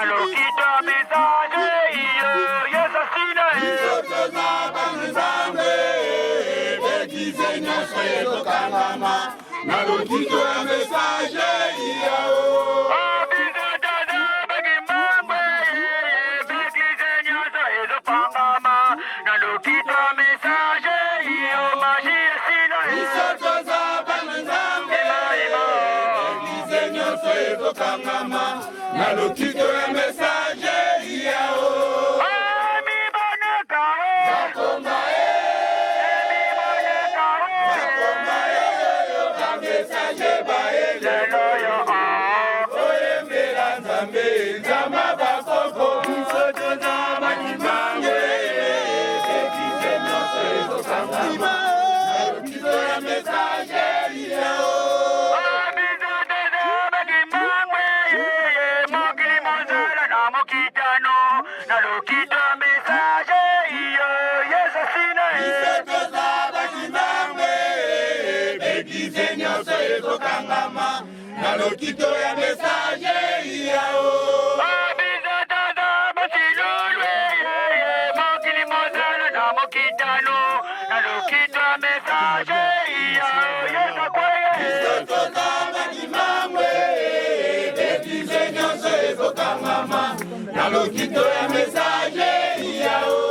nalokita message iyo yesasina bisotoza banzambe bekize nyonso ezokangama nalokito ya message iyo nalokito ya message yao ami baneka zakomba yo ka message baele loyo oyembela nzambe nzamba bakoko bisoto za banimangwe ekize nyonso ezokangama nalokito ya message yao nalokito ya message yao nalokito ya message yao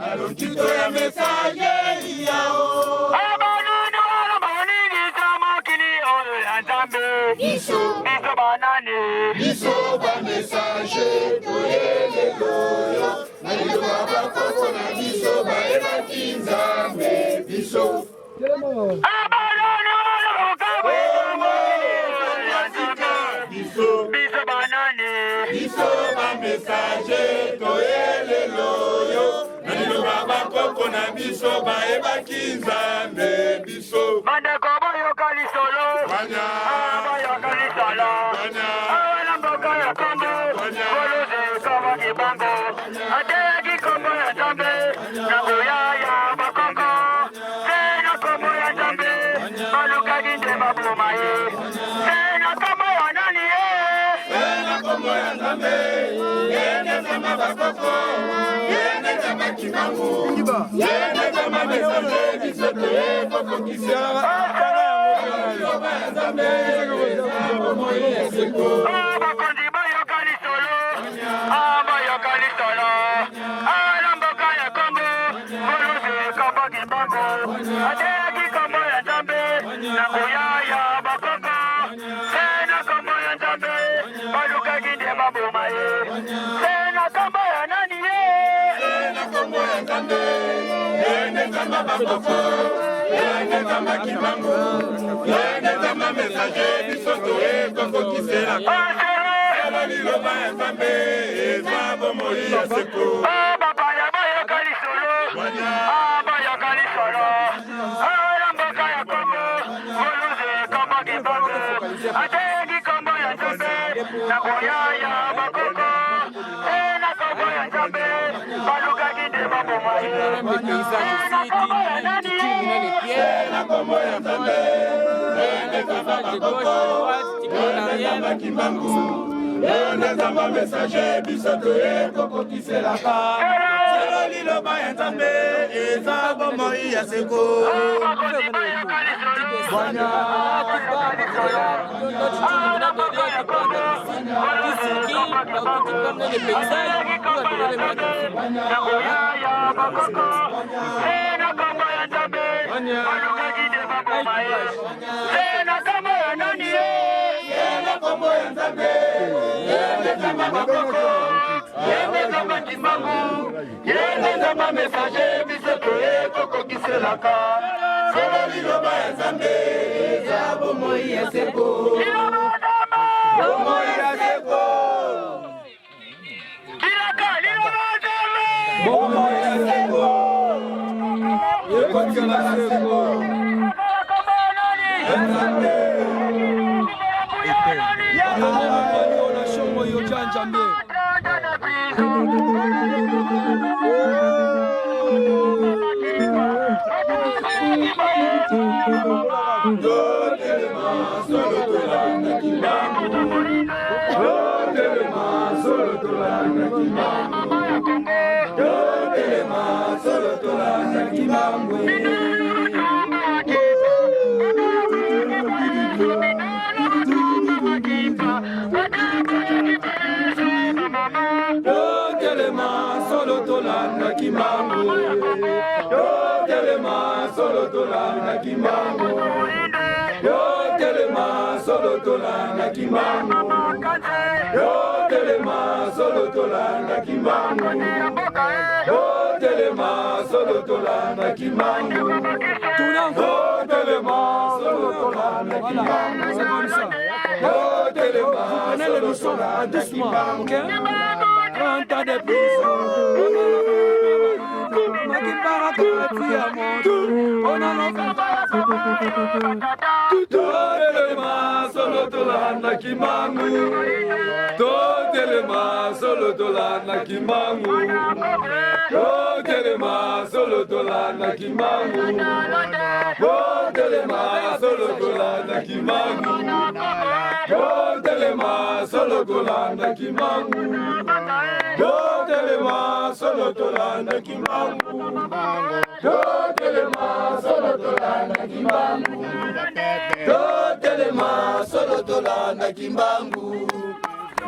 nalokito ya message yao biso ba message toyeleloyo naliloba bakoko na biso bayebaki nzambe biso biso ba message toyeleloyo naliloba bakoko na biso bayebaki nzambe biso message biso toyeko kiselaka liloba ya nzambe eza bomoi ya seko message biso toyeko kiselaka solo liloba ya nzambe eza bomoi ya seko bomoi ya seko bomoi ya seko yekotika na seko nzambe Kimangwe. Yo telema solo tolanda Kimangwe. Yo telema solo tolanda Kimangwe. Yo telema solo tolanda Kimangwe. Yo telema solo tolanda Kimangwe. Yo telema solo tolanda Kimangwe. Yo telema solo tolanda Kimangwe. Yo telema solo tolanda Kimangwe. Entendez plus. Totelema solo tolanda Kimangwe. Totelema solo tolanda Kimangwe. Totelema solo tolanda Kimangwe. Totelema solo tolanda Kimangwe. Totelema solo tolanda Kimangwe. Totelema solo tolanda Kimangwe. Totelema solo tolanda Kimangwe. Totelema solo tolanda Kimangwe.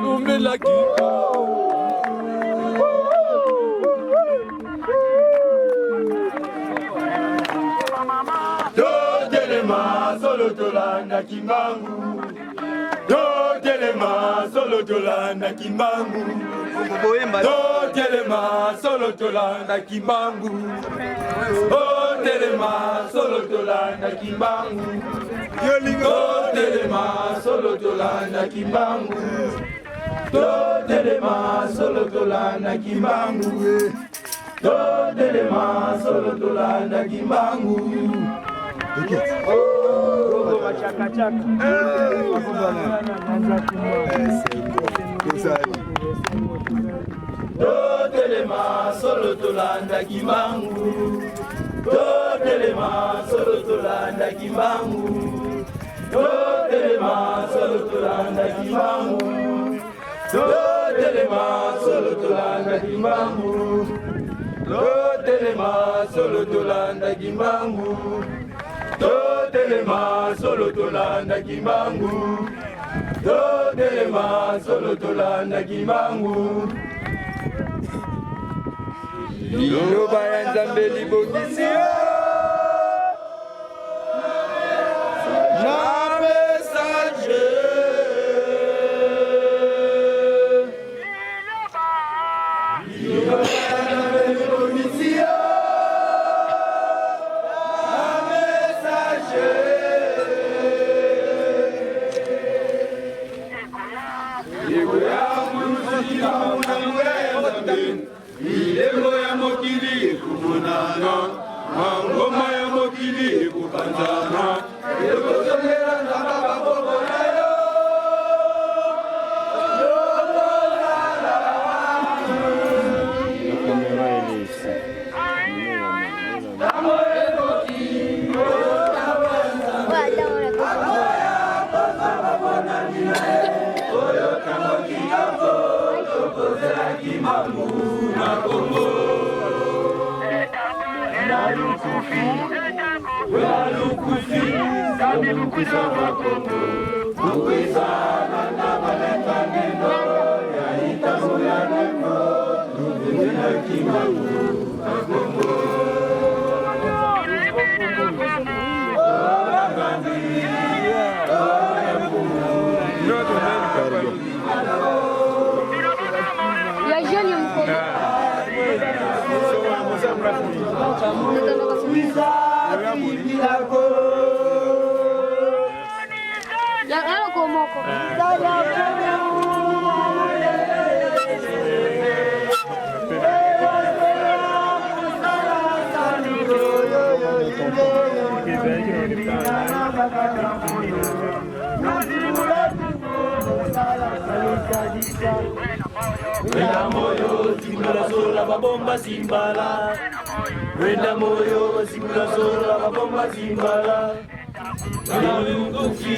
Numela Kiko. Totelema solo tolanda Kimangwe. Totelema solo tolanda Kimangwe. Totelema solo tolanda Kimangwe. Totelema solo tolanda Kimangwe. Totelema solo tolanda Kimangwe. Totelema solo tolanda Kimangwe. Totelema solo tolanda Kimangwe. Oh, chaka chaka. Totelema solo tolanda Kimangwe. Totelema solo tolanda Kimangwe. Totelema solo tolanda Kimangwe. Totelema solo tolanda Kimangwe. Totelema solo tolanda Kimangwe. Totelema solo tolanda Kimangwe. Totelema solo tolanda Kimangwe. Liloba ya Nzambe libongisi na message. Liloba ya Nzambe libongisi na message. Yego ya muziki na mwanamwe. Ilego ya mokili kumunana, mangoma ya mokili kupanzana. Ilego zongera na baba bobo na yo. Wenda moyo simula sola babomba simbala. Wenda moyo simula sola babomba simbala. Wenda mkufi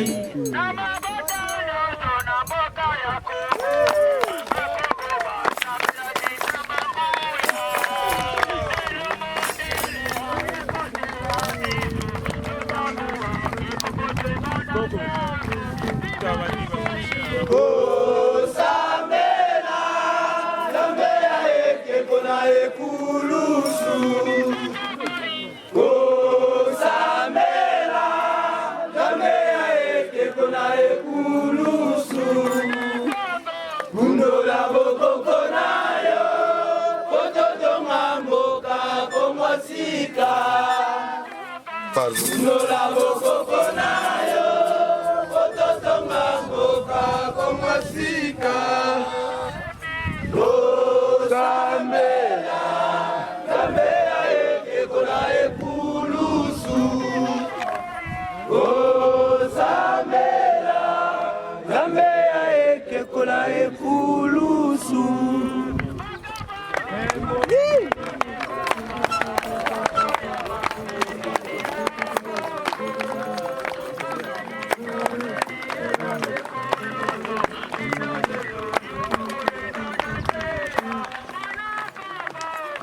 masika Nola bokoko na yo Ototonga mboka komasika Zambela Zambela ekekona ekulusu Zambela Zambela ekekona ekulusu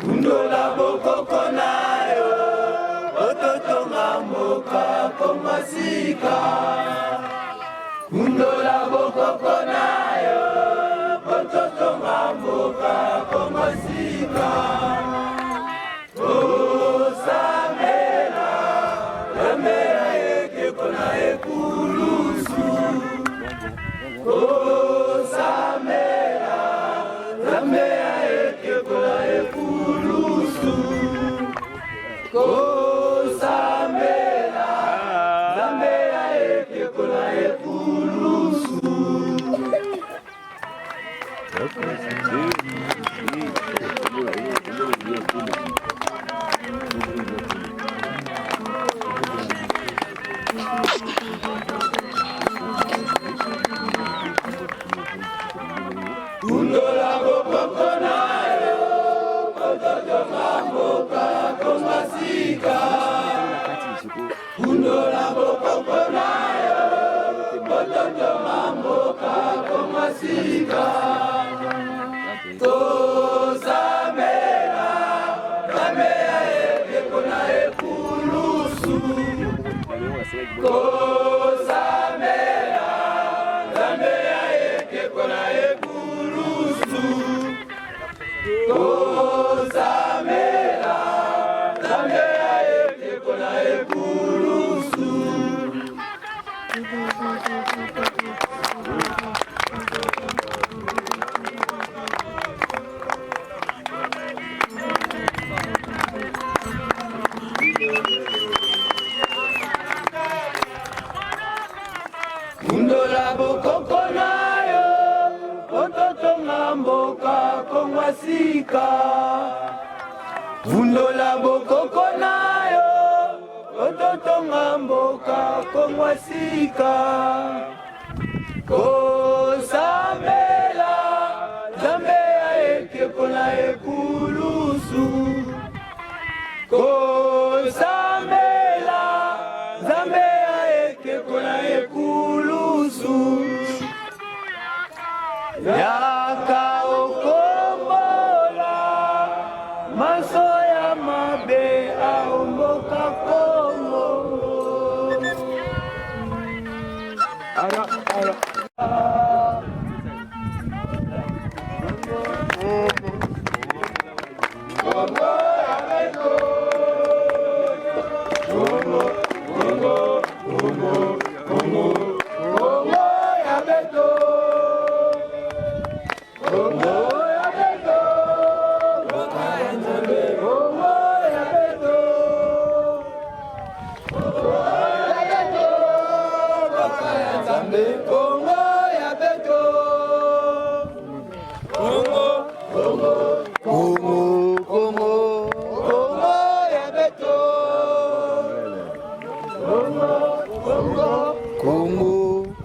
Ndola bokoko na yo Ototonga mboka komasika Ndola bokoko na yo Ototonga mboka komasika Zambela Zambela ekekona ekulusu Zambela Zambela ekekona ekulusu Zambela Zambela ekekona ekulusu Ndola bokoko na yo Ototonga mboka komasika Ndola bokoko na yo Ototonga mboka komasika Zambela Zambela ekekona ekulusu Zambela Zambela ekekona ekulusu Zambela Zambela ekekona ekulusu Ndola bokoko na yo Ototonga mboka komasika Ndola bokoko na yo Ototonga mboka komasika Zambela Zambela ekekona ekulusu Zambela Zambela ekekona ekulusu Yaka okombola Maso ya mabe aomboka Kongo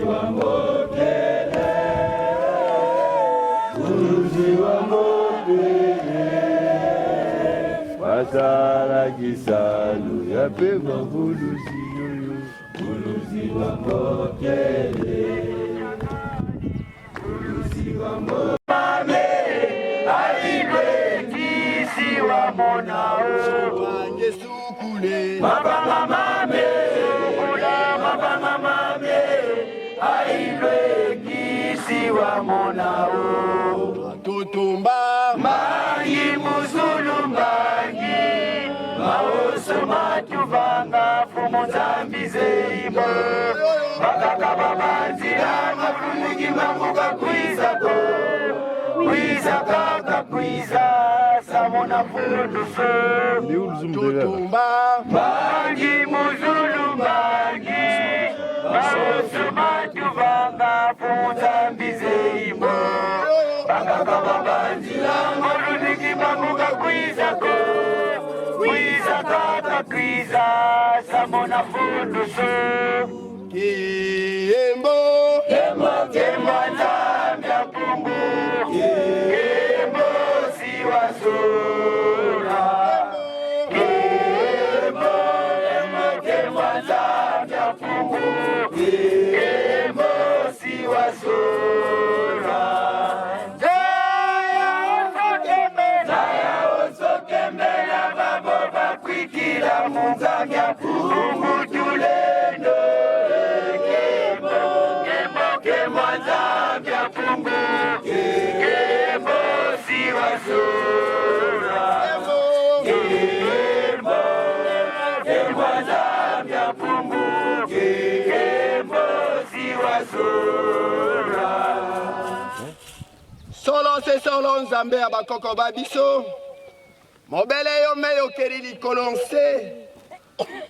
wa mokele, bulusi wa mokele, wasala kisalu ya pema bulusi yoyo, bulusi wa mokele, bulusi wa mokele. Mabanga mame, mabanga mame, ailwe kisi wa monao. Tutumba, mangi muzulu mangi, maoso matuvanga fumo zambi zeimo. Bakaka babanzira mafungi mamuka kwizako, kwizaka kwiza samona funduso. tutumba, Bangi muzulu bangi, maosu matuvanga funza mbizeimo. Banga kama banzila moruniki mamuka kwizako, kwiza kaka kwiza samona funduso. Kiembo, Kembo kembo nzambya pumbu, kembo siwasura. Munzamya umutulendo kembo kembo kembo nzamya pungu kembo siwasura kembo kembo nzamya pungu kembo siwasura. solo se solo nzambe ya bakoko babiso. Mobele yo meyo keri likolo nse,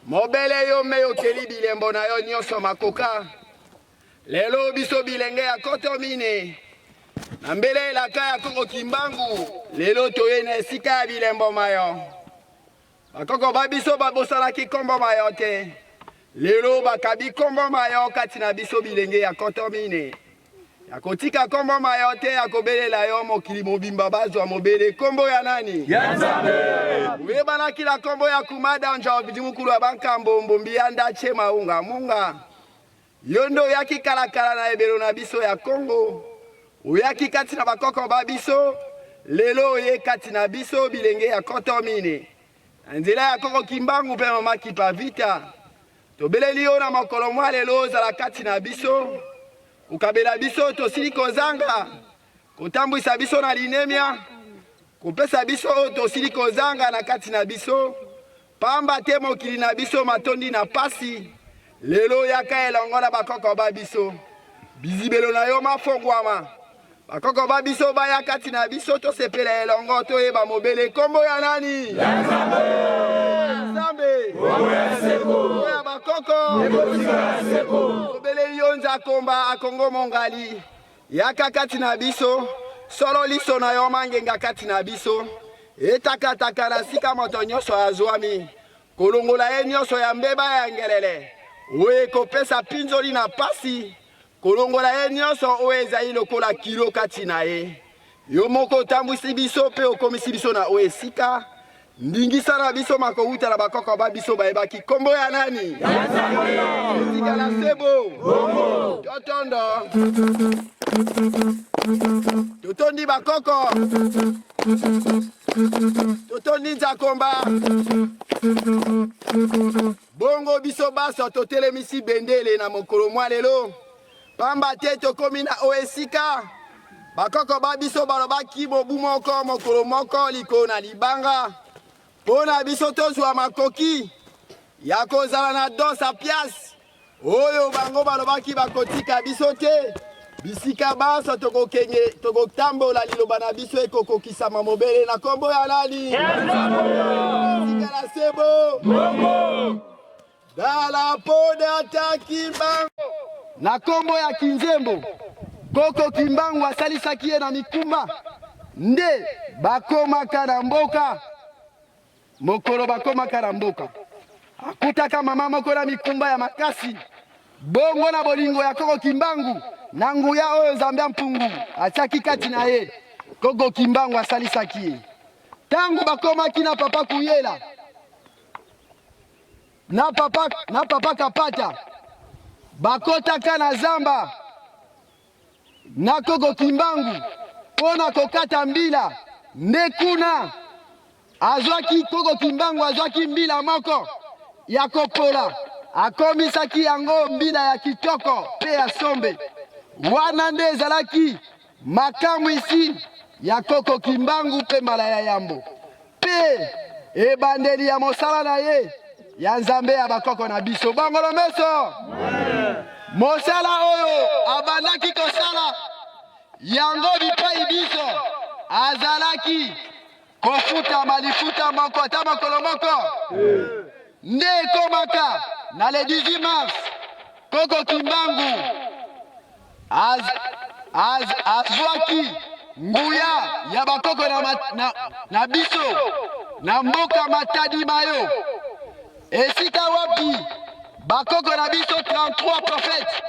mobele yo meyo keri bilembo na yo nyonso makoka. Lelo biso bilenge ya koto mine, na mbele elaka ya koko kimbangu, lelo toye na esika ya bilembo mayo. Bakoko babiso babosalaki kombo mayo te, lelo bakabi kombo mayo kati na biso bilenge ya koto mine. Ya kotika kombo mayo te ya kobelela yo mokili mobimba bazwa mobele kombo ya nani? Ya Nzambe. Uyebanaki la kombo ya kumada nja obidimukulu ya bankambo mbombi ya ndache maunga munga. Yondo yaki kalakala na ebelo na biso ya Kongo. Uyaki kati na bakoko babiso, lelo oye kati na biso bilenge ya koto mine. Nzela ya koko kimbangu pe mama kipa vita. Tobeleli yo na mokolo mwa lelo zala kati na biso. Ukabela biso tosili kozanga, kotambwisa biso na linemia, kopesa biso tosili kozanga na kati na biso, pamba te mokili na biso matondi na pasi, lelo yaka elongo na bakoko babiso, bizibelo na yo mafongwama, bakoko babiso baya kati na biso tosepela elongo toyeba mobele kombo ya nani? Ya Nzambe. Nzambe. Kombo ya seko. Ya bakoko. Ekotika ya seko. Mobele yonza komba akongo mongali. Yaka kati na biso, solo liso na yo mangenga kati na biso. Etakataka na sika moto nyonso azwami. Kolongola ye nyonso ya mbeba ya ngelele. Oye kopesa pinzoli na pasi. Kolongola ye nyonso oyo ezali lokola kilo kati na ye. Yo moko otambwisi biso pe okomisi biso na oyo esika. Ndingisa na biso makouta na bakoko babiso bayebaki kombo ya nani? Ya Nzambe. Tikala sebo. Bongo. Totondo. Totondi bakoko. Totondi nzakomba. Bongo biso baso totelemisi bendele na mokolo mwa lelo. Pamba te tokomi na oesika. Bakoko babiso balobaki bobu moko mokolo moko liko na libanga. Pona biso tozwa makoki ya kozala na danse piase. Oyo bango balobaki bakotika biso te. Bisika baso tokotambola liloba na biso ekokokisama mobele na kombo ya nani? Tikala sebo. Bongo. Dala poda takimbango. Na kombo ya Kinzembo. Koko Kimbangu asalisaki ye na mikumba. Nde bakomaka na mboka. Mokolo bakomaka na mboka. Akutaka mama moko na mikumba ya makasi. bongo na bolingo ya Koko Kimbangu na nguya oyo Nzambe mpungu atiaki kati na ye Koko Kimbangu asalisaki ye tangu bakomaki na papa Kuyela na papa Kapata bakotaka na zamba na Koko Kimbangu pona kokata mbila nde kuna azwaki Koko Kimbangu azwaki mbila moko ya kopola akomisaki yango mbila ya kitoko pe ya sombe wana nde ezalaki makamu isi ya Koko Kimbangu pe mbala ya yambo pe ebandeli ya mosala na ye ya Nzambe ya bakoko na biso bangolo meso mosala oyo abandaki kosala yango bipai biso azalaki kofuta malifuta moko ata makolo moko nde ekomaka na le 18 mars Koko Kimbangu azwaki nguya ya bakoko na biso na mboka Matadi Mayo esika wapi bakoko na biso 33 prophètes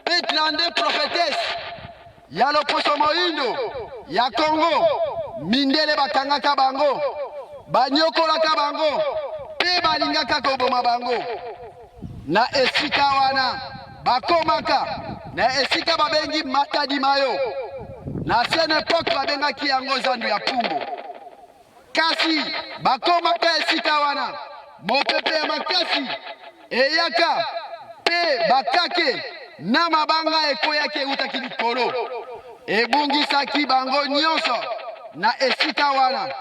pe 32 prophétesses ya loposo moyindo ya Congo mindele bakangaka bango banyokolaka bango pe balingaka koboma bango na esika wana bakomaka na esika babengi Matadi Mayo na sene époque babengaki yango zandu ya pumbo kasi bakomaka esika wana mopepe ya makasi eyaka pe bakake na mabanga ekoyaki eutaki likolo ebungisaki bango nyonso na esika wana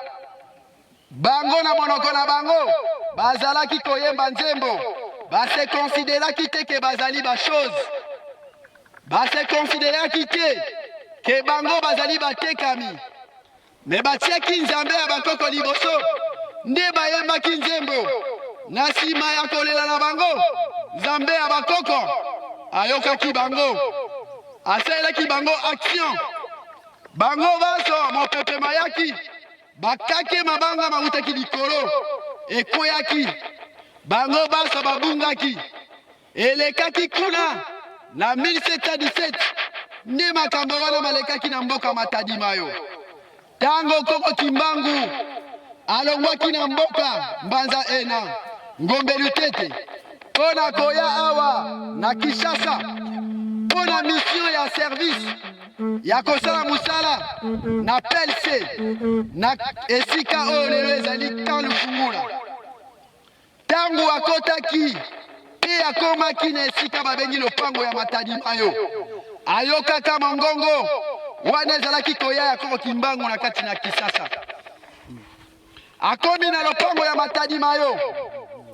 bango na monoko na bango bazalaki koyemba nzembo base konsideraki te ke bazali bachose base konsideraki te ke bango bazali batekami me batiaki Nzambe ya bakoko liboso nde bayembaki nzembo na nsima ya kolela na bango Nzambe ya bakoko ayokaki bango asalelaki bango action bango baso mopepe mayaki bakake mabanga mautaki likolo ekoyaki bango baso babungaki elekaki kuna na 1717 nde makambo wana malekaki na mboka Matadi Mayo tango Koko Kimbangu alongwaki na mboka Mbanza ena Ngombe Lutete pona koya awa na Kinshasa pona mission ya service ya kosala musala na PLC na esika oyo lelo ezali kan Lufungula tangu akotaki pe akomaki na esika babengi lopango ya Matadi Mayo ayokaka mongongo wana ezalaki koya ya Koko Kimbangu na kati na Kinshasa akomi na lopango ya Matadi Mayo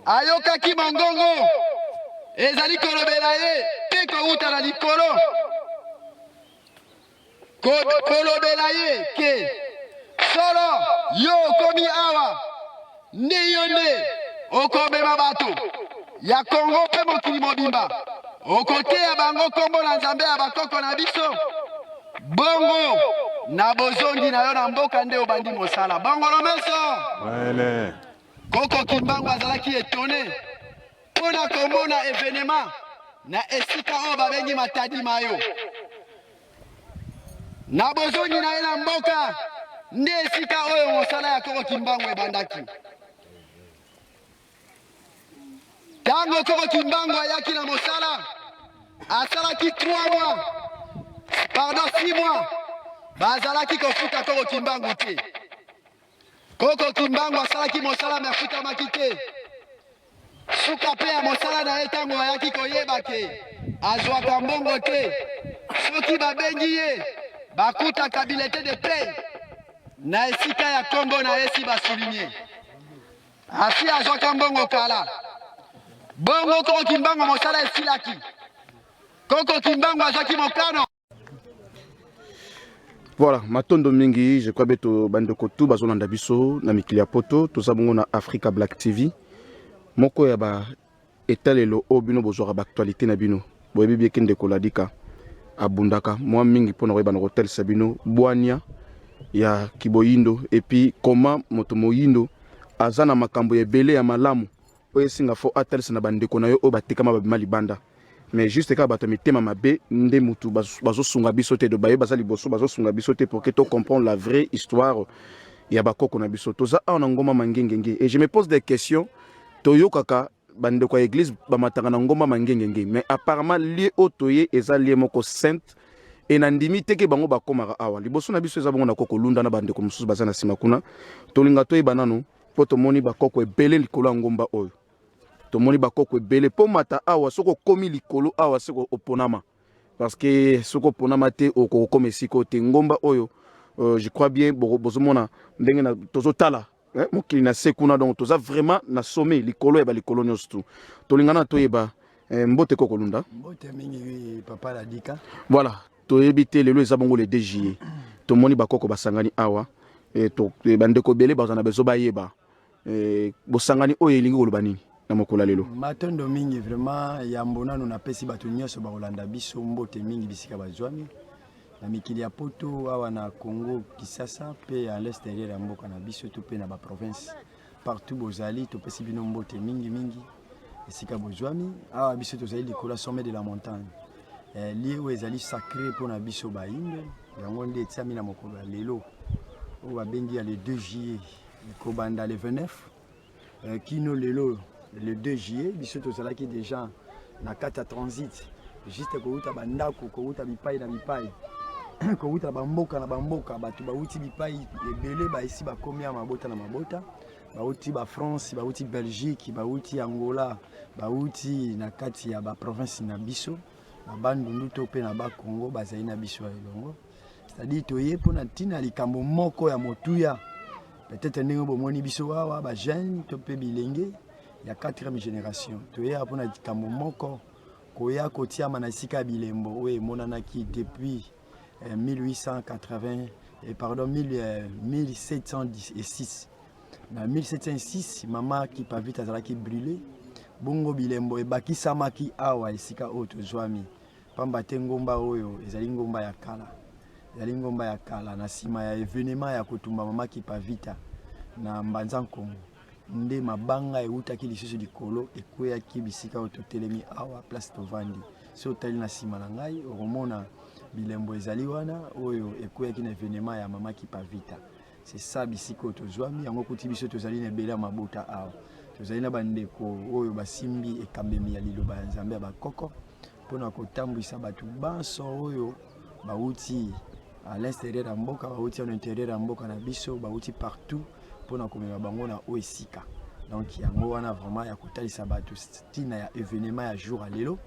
ayokaki mongongo ezali kolobela ye pe kouta na likolo kolobela ye ke solo yo okomi awa nde yo nde okomema bato ya Kongo pe mokili mobimba okoteya bango kombo na Nzambe ya bakoko na biso bongo na bozongi na yo na mboka nde obandi mosala bongolo meso Koko Kimbangu azalaki etone pona komona evenema na esika oyo babengi Matadi Mayo na bozongi na ye na mboka nde esika oyo mosala ya Koko Kimbangu ebandaki tango Koko Kimbangu ayaki na mosala asalaki 3 mois pardon 6 mois bazalaki kofuta Koko Kimbangu te Koko Kimbangu asalaki mosala mefutamaki te suka pe ya mosala na ye tango ayaki koyeba ke azwaka mbongo te soki babengi ye bakutaka bilete de paye na esika ya kombo na ye si basulinie asi azwaka mbongo kala bongo Koko Kimbangu mosala esilaki Koko Kimbangu azwaki mokano. Voilà, matondo mingi, je crois beto bandeko tu bazolanda biso na mikili ya poto, toza bongo na Africa Black TV. Moko ya ba etalelo o bino bozwaka ba actualité na bino. Boyebi bien kende koladika abundaka mwa mingi pona koyeba na hotel Sabino Bwania ya Kiboyindo et puis comment moto moyindo azana makambo ya belé ya malamu oyo singa fo atel na bandeko na yo o batekama babima libanda. mais juste ka bato mitema mabe nde mutu bazo sunga biso te de baye bazali boso bazo sunga biso te pour que to comprendre la vraie histoire ya bakoko na biso toza a na ngoma mangengenge et je me pose des questions toyo kaka bande kwa église bamatanga na ngoma mangengenge mais apparemment lié otoye eza lié moko sainte et nandimi teke bango bakomaka awa liboso na biso eza bango na koko lunda na bande ko mususu bazana sima kuna tolinga toye banano po tomoni bakoko ebele likolo ya ngomba oyo tomoni bakoko ebele po mata awa soko komi likolo awa soko oponama parce que soko oponama te okokoma esika te ngomba oyo je crois bien bozomona ndenge na tozotala mokili na se kuna donc toza vraiment na sommet likolo ya balikolo nyonso tu tolingana toyeba mbote koko lunda mbote mingi papa la dika voilà toyebi te lelo eza bongo le 2 juillet tomoni bakoko basangani awa to bandeko bele bazana bezo bayeba bosangani oyo elingi koloba nini na mokolo lelo matondo mingi vraiment ya mbonano na pesi bato nyonso bakolanda biso mbote mingi bisika bazwami na mikili ya poto awa na Congo Kisasa pe à l'extérieur ya mboka na biso to pe na ba province partout bozali to pesi bino mbote mingi esika bozwami awa biso tozali likolo sommet de la montagne lié où ezali sacré pour na biso bainde yango nde etiami na mokolo ya lelo o babengi ya le 2 juillet kobanda le 29 kino lelo le 2 juillet biso tozalaki déjà na kata transit juste kouta bandako kouta bipai na bipai kouta bamboka na bamboka batu bauti bipai ebele ba ici ba komia mabota na mabota bauti ba France bauti Belgique bauti Angola bauti na kati ya ba province na biso na bandundu to pe na ba Congo bazali na biso ya elongo c'est-à-dire toye pona tina likambo moko ya motuya peut-être ndenge bomoni biso awa ba jeune to pe bilenge ya 4e génération toye pona likambo moko koya kotiama na sika bilembo oyo emonanaki depuis 1880 et pardon 1706 na 1706 mama qui pavita azalaki brûlé bongo bilembo ebakisamaki awa esika oyo tozwami pamba te ngomba oyo ezali ngomba ya kala na sima ya événement ya kotumba mama qui pavita na mbanza Nkongo nde mabanga eutaki lisusu likolo ekweyaki bisika oyo totelemi awa place tovandi so otali na sima na ngai okomona bilembo ezali wana oyo ekweyaki na événement ya mama qui pavita c'est ça bisika oyo tozwami yango kuti biso tozali na ebele ya mabota awa tozali na bandeko oyo basimbi ekambemi ya liloba ya nzambe ya bakoko mpona kotambwisa bato banso oyo bauti à l'extérieur ya mboka bauti à l'intérieur ya mboka na biso bauti partout mpona komema bango na oyo esika donc yango wana vraiment ya kotalisa bato stina ya événement ya jour ya lelo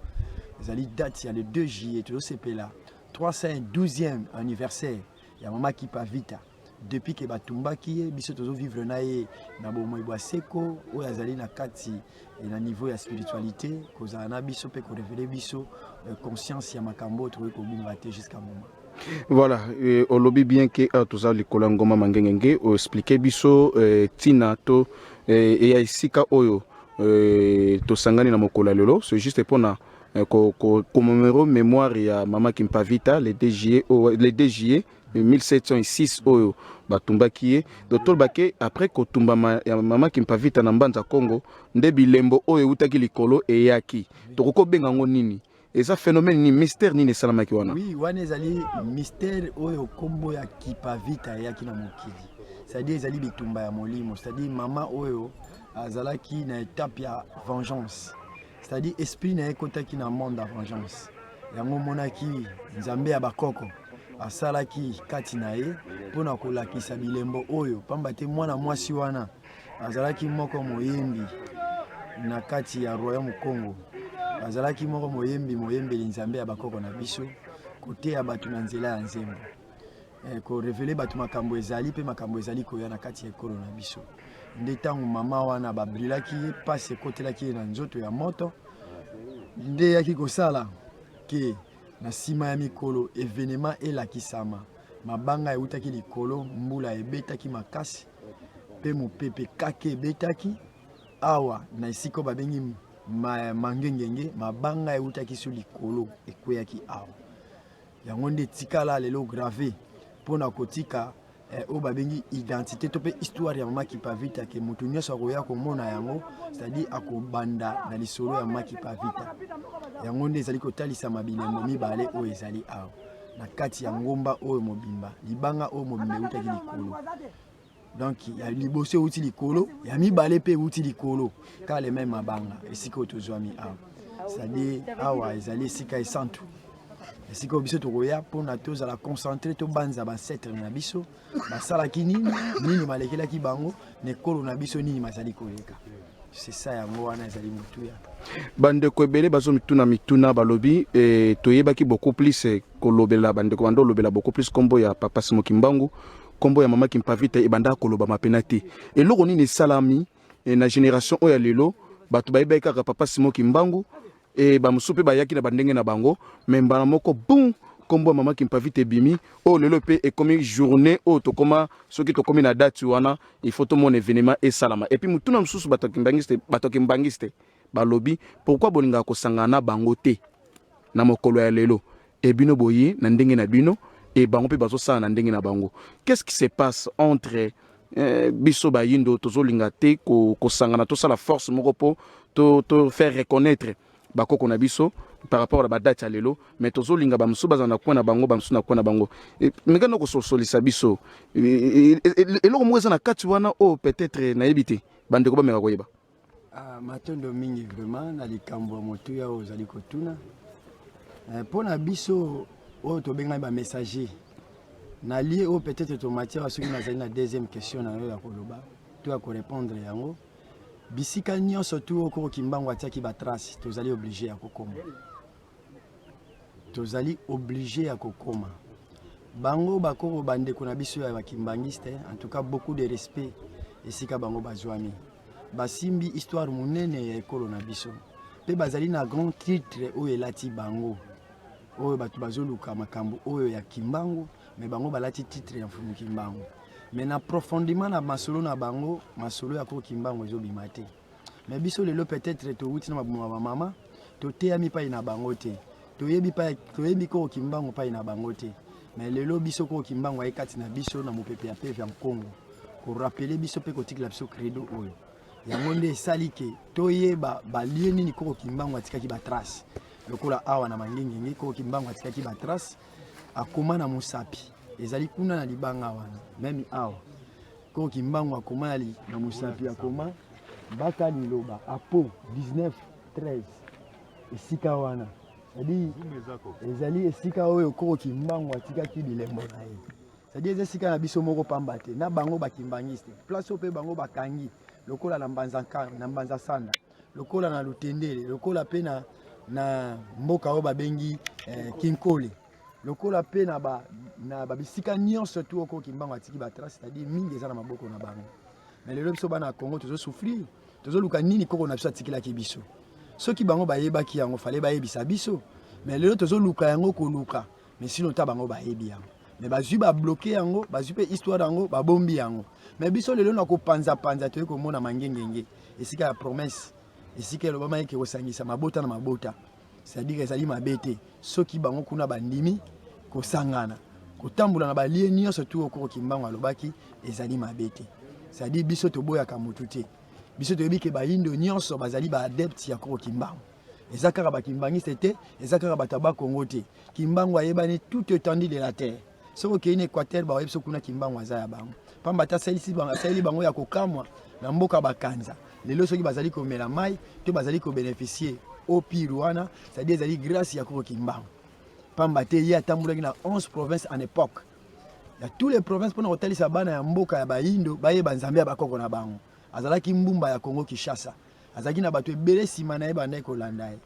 ezali date ya le 2 juillet tozosepela 312e anniversaire ya mama qui pavita depuis que batumbaki ye biso tozovivre na ye na bomoi bwa seko oyo azali na kati na niveau ya spiritualité kozala na biso mpe korevele biso conscience ya makambo tokoki kobunga te jusqu'à moment. Voilà, au lobby bien que tout ça les kolangoma mangengenge o expliquer biso tina to et ya isika oyo to sangani na mokola lelo c'est juste pour na commémorer mémoire ya mama Kimpavita le 2 juillet 1706 oyo batumbaki ye docteur Bake après kotumba ya mama Kimpavita na mbanza Congo nde bilembo oyo utaki likolo eyaki tokoko benga ngo nini et ça phénomène ni mystère ni salamaki wana oui wana ezali mystère oyo kombo ya Kimpavita eyaki na mokili c'est-à-dire ezali bitumba ya molimo c'est-à-dire mama oyo azalaki na étape ya vengeance c'est-à-dire esprit na ekotaki na monde ya vengeance yango monaki nzambe ya bakoko asalaki kati na ye mpona kolakisa bilembo oyo pamba te mwana mwasi wana azalaki moko moyembi na kati ya royaume Congo azalaki moko moyembeli nzambe ya bakoko na biso kote ya bato na nzela ya nzembo korevele bato makambo ezali mpe makambo ezali koya na kati ya ekolo na biso nde ntango mama wana babrilaki ye pasi ekotelaki ye na nzoto ya moto nde yaki kosala ke na nsima ya mikolo événement elakisama mabanga eutaki likolo mbula ebetaki makasi mpe mopepe kake ebetaki awa na esika babengi mangengenge mabanga eutaki sur likolo ekweyaki awa yango nde tikala lelo grave mpona kotika o babengi identité to pe histoire ya mama Kipavita ke mutu nyonso akoya komona yango c'est-à-dire akobanda na lisolo ya mama Kipavita yango nde ezali kotalisa mabilembo mibale oyo ezali awa na kati ya ngomba oyo mobimba libanga oyo mobimba eutaki likolo donc ya liboso euti likolo ya mibale mpe euti likolo ka le même mabanga esika oyo tozwami awa c'est-à-dire awa ezali esika esantu esika biso tokoya mpona tozala concentré tobanza bancetre na biso basalaki nini balekelaki bango nekolo na biso nini bazali koleka c'est ça yango wana ezali motuya bandeko ebele bazo mituna balobi toyebaki beaucoup plus kolobela bandeko bando lobela beaucoup plus kombo ya papa Simoki Mbangu kombo ya mama Kipavita ebanda koloba mapena te eloko nini salami na génération oyo lelo bato bayebaki kaka papa Simoki Mbangu bamusu pe bayaki na bandenge na bango mais mbala moko boum kombo mama Kipavita ebimi o lelo pe ekomi journée o tokoma soki tokomi na date wana il faut tout mon événement et salama et puis mutuna msusu batokimbangiste balobi pourquoi bolinga ko sangana bango te na mokolo ya lelo e bino boye na ndenge na bino et bango pe bazo sa na ndenge na bango qu'est-ce qui se passe entre biso bayindo tozolinga te ko sangana to sala force moko po to faire reconnaître bakoko na biso par rapport à la date à lelo mais tozolinga bamsu bazana kwa na bango bamsu na kwa na bango mekano ko solisa biso eloko mweza na kati wana o peut-être na ebité bandeko ba meka koyeba matondo mingi vraiment na likambo motu ya ozali kotuna pona biso o to benga ba messager na lié o peut-être to matière soki nazali na deuxième question na yo ya koloba to ya ko répondre yango bisika nyonso tu oko Kimbangu atiaki ba trace tozali obligé ya kokoma tozali obligé ya kokoma bango bakoko bandeko na biso ya bakimbangiste en tout cas beaucoup de respect esika bango bazwami basimbi histoire munene ya ekolo na biso pe bazali na grand titre oyo elati bango oyo bato bazoluka makambo oyo ya Kimbangu mais bango balati titre ya mfumu Kimbangu mais na profondément na masolo na bango masolo ya ko Kimbangu ezobima te mais biso lelo peut-être to wuti na mabuma ba mama to teyami pa ina bango te toyebi ko Kimbangu pa ina bango te mais lelo biso ko Kimbangu ayekati na biso na mopepe ya pepe ya Kongo ko rappeler biso pe ko tikla biso credo oyo yango nde esali ke toyeba balie nini ko Kimbangu atikaki ba trace lokola awa na mangengenge ko Kimbangu atikaki ba trace akoma na musapi ezali kuna na libanga wana même awa ko Kimbangu akoma na musapi akoma baka liloba apo 19-13 esika wana ezali esika oyo ko Kimbangu atikaki bilembo na ye c'est-à-dire esika na biso moko pamba te na bango bakimbangiste place ope bango bakangi lokola na mbanza sanda lokola na lutendele lokola pe na mboka oyo babengi kinkole lokola pe na babisika nyonso tu oko Kimbangu atiki ba trace c'est-à-dire mingi eza na maboko na bango mais lelo biso bana Congo tozo souffrir tozo luka nini koko na biso atikilaki biso soki bango bayebaki yango fale bayebisa biso mais lelo tozo luka yango koluka mais sinon ta bango bayebi yango mais bazui ba bloquer yango bazui pe histoire yango babombi yango mais biso lelo na ko panza toye ko mona mangengenge esika ya promesse esika lo bama yeke kosangisa mabota na mabota c'est-à-dire ezali mabete soki bango kuna bandimi kosangana kotambula na balie nyonso tu oko Kimbangu alobaki ezali mabete c'est-à-dire biso toboyaka mutu te biso toyebi ke bayindo nyonso bazali ba adepte ya ko Kimbangu ezakaka bakimbangiste te ezakaka bataba Kongo te Kimbangu ayebani tout étendue de la terre soko ke ine Équateur ba yebso kuna Kimbangu azaya bango pamba ta saili bango ya kokamwa na mboka bakanza lelo soki bazali komela mai to bazali ko bénéficier au Pirouana c'est-à-dire ezali grâce ya ko Kimbangu pamba te ya tambulaki na 11 provinces en époque ya tous les provinces pona kotalisa bana ya mboka ya bayindo bayeba nzambe ya bakoko na bango azalaki mbumba ya Congo Kinshasa azalaki na bato ebele sima na ye bandai kolanda ye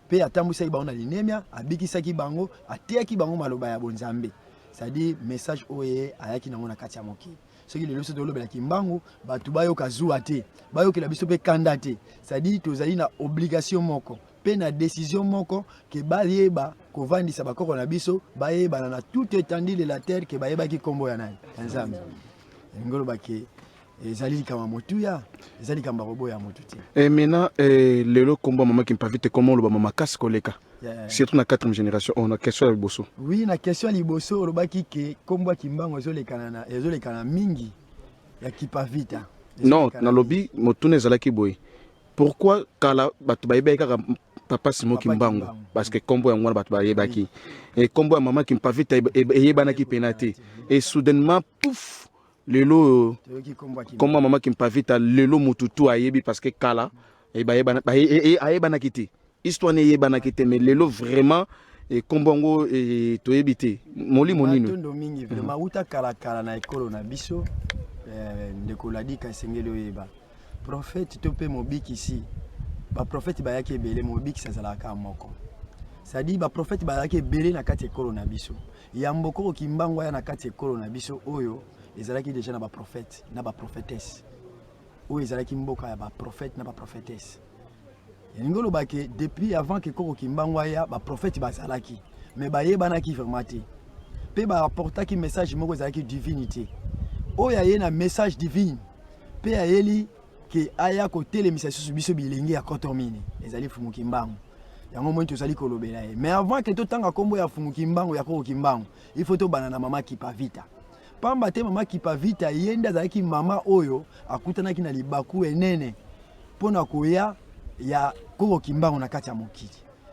pe atambwisaki bango na linemia abikisaki bango ateyaki bango maloba ya bonzambe c'est-à-dire message oye ayaki nango na kati ya mokili soki lelo biso tolobela Kimbangu bato bayoka zuwa te bayokela biso pe kanda te c'est-à-dire tozali na obligation moko pe na décision moko ke bayeba kovandisa bakoko na biso bayeba na tout étendue de la terre ke bayebaki kombo ya nani nzambe ngolo bake ezali kama motuya ezali kama robo ya motuti. Et maintenant lelo kombo maman qui m'invite comment le maman casse koleka. Surtout na 4e génération on a question à liboso. Oui, na question à liboso lobaki ke kombo kimbango ezolekana mingi ya kipavita. Non, na lobby motune ezalaki boy. Pourquoi kala batu bayeba kaka papa Simon Kimbangu parce que combo ya ngwana batu bayebaki et combo ya maman Kimpavita eyebanaki penate et soudainement pouf lelo combo maman Kimpavita lelo mututu ayebi parce que kala ayebanaki te histoire ne yebanaki te mais lelo vraiment et combo ngo toyebite moli monino tondo mingi vraiment uta kala na ekolo na biso ndeko ladika sengeli oyeba prophète to pe mobiki ici. Ba prophète bayaki ebele mobiki sazalaka moko. C'est-à-dire ba prophète bayaki ebele na kati ekolo na biso. Ya mboko kimbango ya na kati ekolo na biso oyo ezalaki déjà na ba prophète na ba prophétesse. Oyo ezalaki mboka ya ba prophète na ba prophétesse. Ngolo bake depuis avant que koko kimbango ya ba prophète bazalaki mais bayebanaki vraiment te. Pe ba apportaki message moko ezalaki divinité. Oyo ya na message divine. Pe ayeli que aya côté les messages biso bilingi ya kotomini ezali fumuki mbango yango moi tozali kolobela mais avant que totanga kombo ya fumuki mbango ya ko kimbango il faut to banana mama Kipavita pamba te mama Kipavita yenda zalaki mama oyo akutanaki na libaku enene pona koya ya ko kimbango na kati ya mokili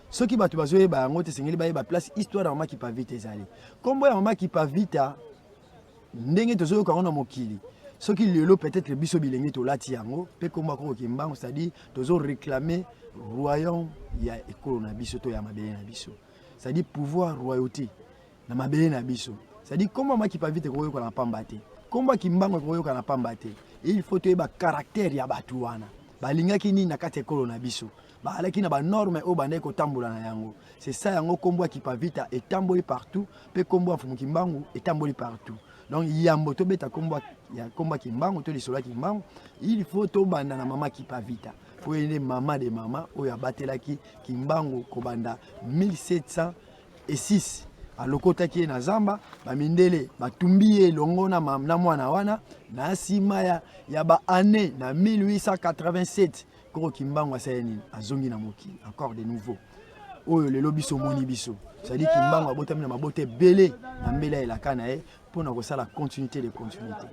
soki batu bazoyeba yango te sengeli bayeba place histoire ya mama Kipavita ezali kombo ya mama Kipavita ndenge tozoyoka na mokili. Ce qui le peut-être biso bilengi to lati yango pe komba ko kimbango c'est-à-dire tozo réclamer royaume ya ekolo na biso to ya mabele na biso c'est-à-dire pouvoir royauté na mabele na biso c'est-à-dire comment ma Kipavita ko yoka na pamba te komba kimbango ko yoka na pamba te il faut to ba caractère ya batu wana balingaki ni na kati ekolo na biso balaki na ba norme o bande ko tambola na yango c'est ça yango kombo Kipavita etamboli partout pe kombo afumu kimbango etamboli partout. Donc yambo to beta komba ya komba kimbango to lisola kimbango il faut to banda na mama Kipavita po ene mama de mama oyo abatelaki kimbango ko banda 1706 alokotaki na zamba bamindele batumbiye longo na mwana wana na sima ya ba année na 1887 ko kimbango asayeni azongi na moki encore de nouveau oyo lelo biso moni biso c'est-à-dire kimbango abotami na mabote belé na mbela elaka na ye pona ko sala continuité de continuité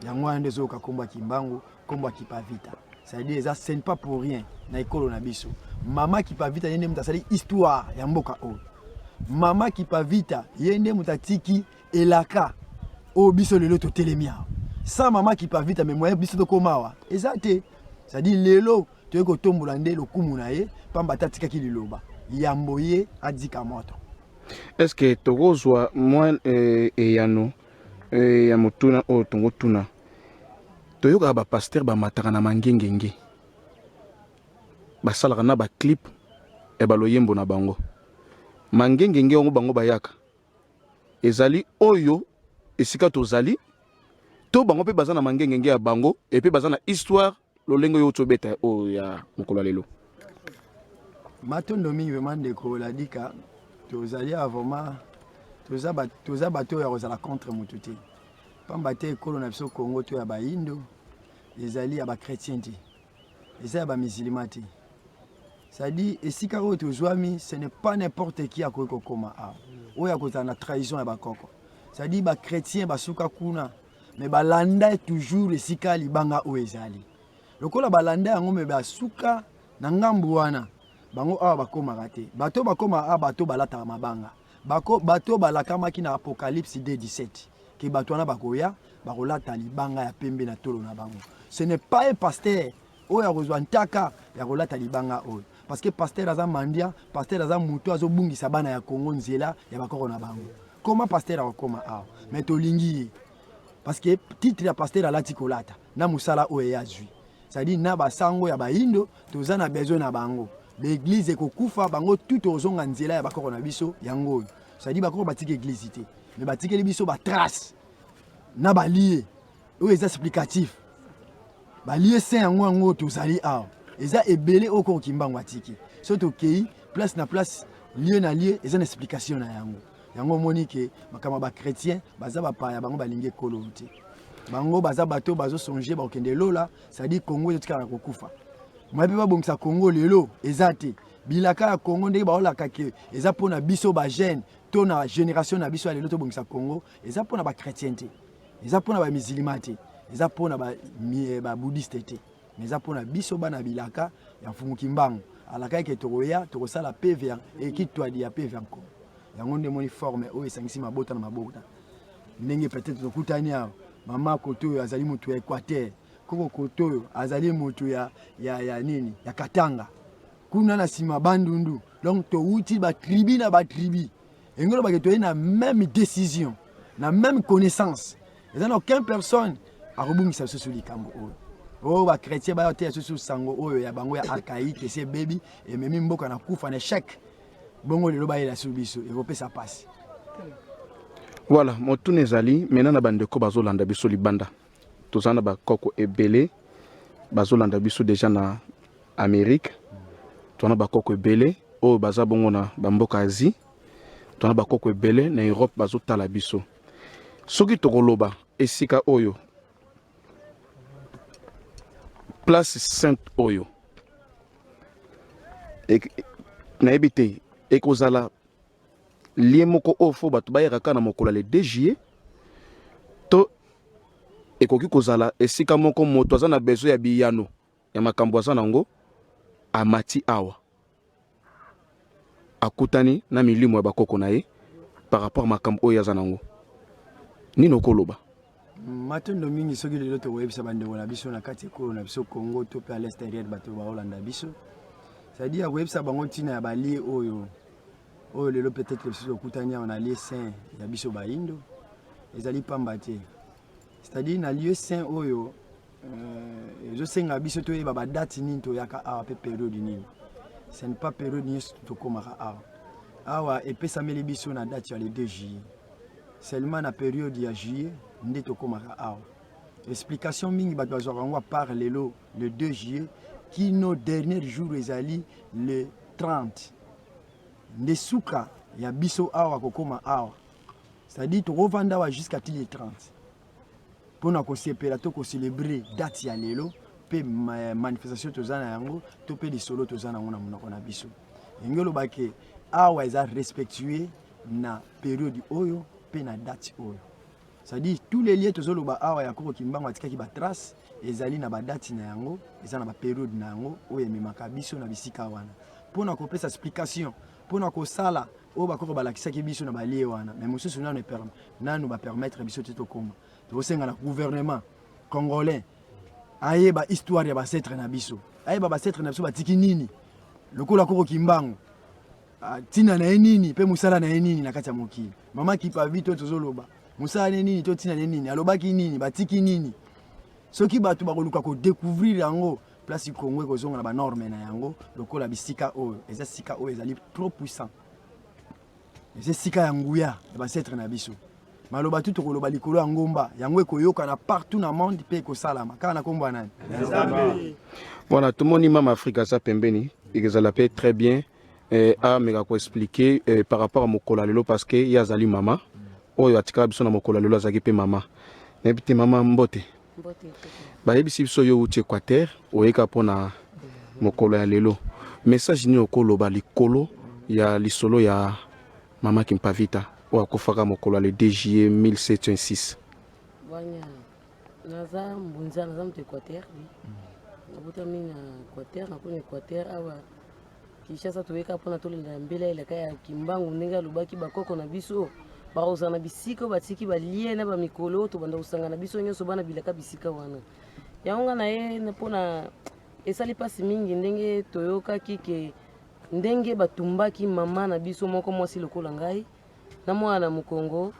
yango ande zo ka komba kimbango komba Kipavita c'est-à-dire ça ce n'est pas pour rien na ekolo na biso mama Kipavita yende mutasali histoire ya mboka o mama Kipavita yende mutatiki elaka o biso lelo to telemia sans mama Kipavita mais moyen biso to komawa ezate c'est-à-dire lelo to ko tombola nde lokumu na ye pamba tatika ki liloba yamboye adika moto. Est-ce que togozwa moi et yano ya motuna o tongo tuna toyoka ba pasteur ba mataka na mangengenge basalaka na ba clip e baloyembo na bango mangengenge ongo bango bayaka ezali oyo esika tozali to bango pe bazana mangengenge ya bango et puis bazana histoire lolengo yo tobeta o ya mokolo lelo matondo mingi vraiment de ko la dika tozali vraiment toza bato ya rozala contre mututi pamba te ekolo na biso Congo to ya ba indo ezali ya ba chrétien te ezali ya ba musulman te c'est-à-dire esika oyo tozwami ce n'est pas n'importe qui a koki kokoma a oyo akozala na trahison ya bakoko c'est-à-dire ba chrétien basuka kuna mais balanda toujours esika libanga oyo ezali lokola balanda yango me basuka na ngambu wana bango awa bakomaka te bato bakoma a bato balataka mabanga bato balakamaki na Apocalypse D17 ke bato wana bakoya bakolata libanga ya pembe na tolo na bango ce n'est pas un pasteur oyo akozwa ntaka ya kolata libanga oyo parce que pasteur aza mandia pasteur aza mutu azobungisa bana ya Congo nzela ya bakoko na bango comment pasteur akoma awa mais tolingi parce que titre ya pasteur alati kolata na musala oyo yazwi c'est-à-dire na basango ya baindo toza na besoin na bango l'église ekokufa bango tout ozonga nzela ya bakoko na biso yango c'est-à-dire bakoko batiki église te mais batiki biso ba trace na balie oyo eza explicatif balie saint yango tozali awa eza ebele oko kimbango atiki so tokei place na place lieu na lieu eza na explication na yango moni ke makama ba chrétien baza ba paya bango balingi ekolo te. bango baza bato bazo songer ba okende lola ça dit Congo ezotika na kokufa moi pe ba bongisa Congo lelo ezate bilaka ya Congo ndenge baolaka ke eza pona biso ba jeune to na génération na biso ya lelo to bongisa Congo eza pona ba chrétienté eza pona ba musulman te eza pona ba bouddhiste te mais eza pona biso bana bilaka ya mfumu kimbangu alaka ke tokoya tokosala PV et qui toi dit ya PV encore yango nde moni forme oyo esangisi mabota na mabota ndenge peut-être tokutani awa mama koto azali moto ya Équateur koko koto azali moto ya nini ya Katanga kuna na sima bandundu donc to uti ba tribi na ba tribi engolo ba to na même décision na même connaissance et dans aucune personne a rebungisa sur likambo oyo oh ba chrétien ba yote sur sango oyo ya bango ya archaïque c'est baby et même mboka na kufa na chèque bongo lelo ba ila sur biso et repé ça passe. Voilà, motu nezali maintenant na bandeko bazolanda biso libanda. Tozana ba koko ebele bazolanda biso déjà na Amérique. Tona ba koko ebele o baza bongo na bamboka Asie. Tona ba koko ebele na Europe bazotala biso. Soki tokoloba esika oyo place sainte oyo. Na ebite ekozala lié moko ofo batu bayaka na mokola le 2 juillet to ekoki kozala esika moko moto aza na besoin ya biyano ya makambo aza nango amati awa akutani na milimo ya bakoko na ye par rapport makambo oyo aza nango nino koloba matondo mingi soki lelo to webisa bandeko na biso na kati ekolo na biso Congo to pe à l'extérieur bato ba Hollande biso c'est-à-dire webisa bango tina ya bali oyo oyo lelo peut-être que biso okutania on a lieu saint ya biso ba indo ezali pamba te c'est-à-dire na lieu saint oyo je senga biso to yeba ba date nini to yaka awa pe période nini ce n'est pas période ni to komaka awa epesameli biso na date ya le 2 juillet seulement na période ya juillet nde to komaka awa explication mingi bato bazwaka par lelo le 2 juillet qui nos derniers jours ezali le 30 nde suka ya biso awa kokoma awa c'est-à-dire to revanda wa jusqu'à le 30 pour na ko sepela to ko célébrer date ya lelo pe manifestation to zana yango to pe di solo to zana ngona munako na biso ngelo bake awa eza respectuer na période oyo pe na date oyo c'est-à-dire tous les lieux to zolo ba awa ya koko kimbango atikaki ba trace ezali na ba date na yango eza na ba période na yango oyo ememaka biso na bisika wana pour na ko pesa explication pour na ko sala o ba koko balakisaki biso na balie wana mais mosusu nanu ba permettre biso te to koma to senga na gouvernement congolais ayeba histoire ya basetre na biso ayeba basetre na biso batiki nini lokola koko kimbango tina na nini pe musala na nini na kati ya mokili mama kipa vito tozoloba musala nini to tina nini alobaki nini batiki nini soki batu bakoluka ko découvrir yango place Congo ekozonga na ba norme na yango lokola bisika oyo eza sika oyo ezali trop puissant eza sika ya nguya ya basetre na biso maloba tu tokoloba likolo ya ngomba yango ekoyoka na partout na monde pe ekosalama kaka na kombo nani voilà tout le monde mama Afrika sa pembeni ekozala pe très bien mega ko expliquer par rapport à mokola lelo parce que yazali mama oyo atika biso na mokola lelo azaki pe mama na bité mama mbote bayebisi biso yo uti Équateur oyeka pona mokolo ya lelo message ni okoloba likolo ya lisolo ya mama Kimpavita oyo akufaka mokolo le 2 juillet 1706 wanya naza mbunza naza mtu Équateur nabuta mina Équateur nakona Équateur awa Kinshasa toyeka pona tolela mbela elaka ya Kimbangu ndenge alobaki bakoko na biso bakozana bisika batiki balie na bamikolo to banda usanga na biso nyonso bana bilaka bisika wana yango na ye pona esali pasi mingi ndenge toyoka kike ndenge batumbaki mama na biso moko mwasi lokola ngai na mwana mukongo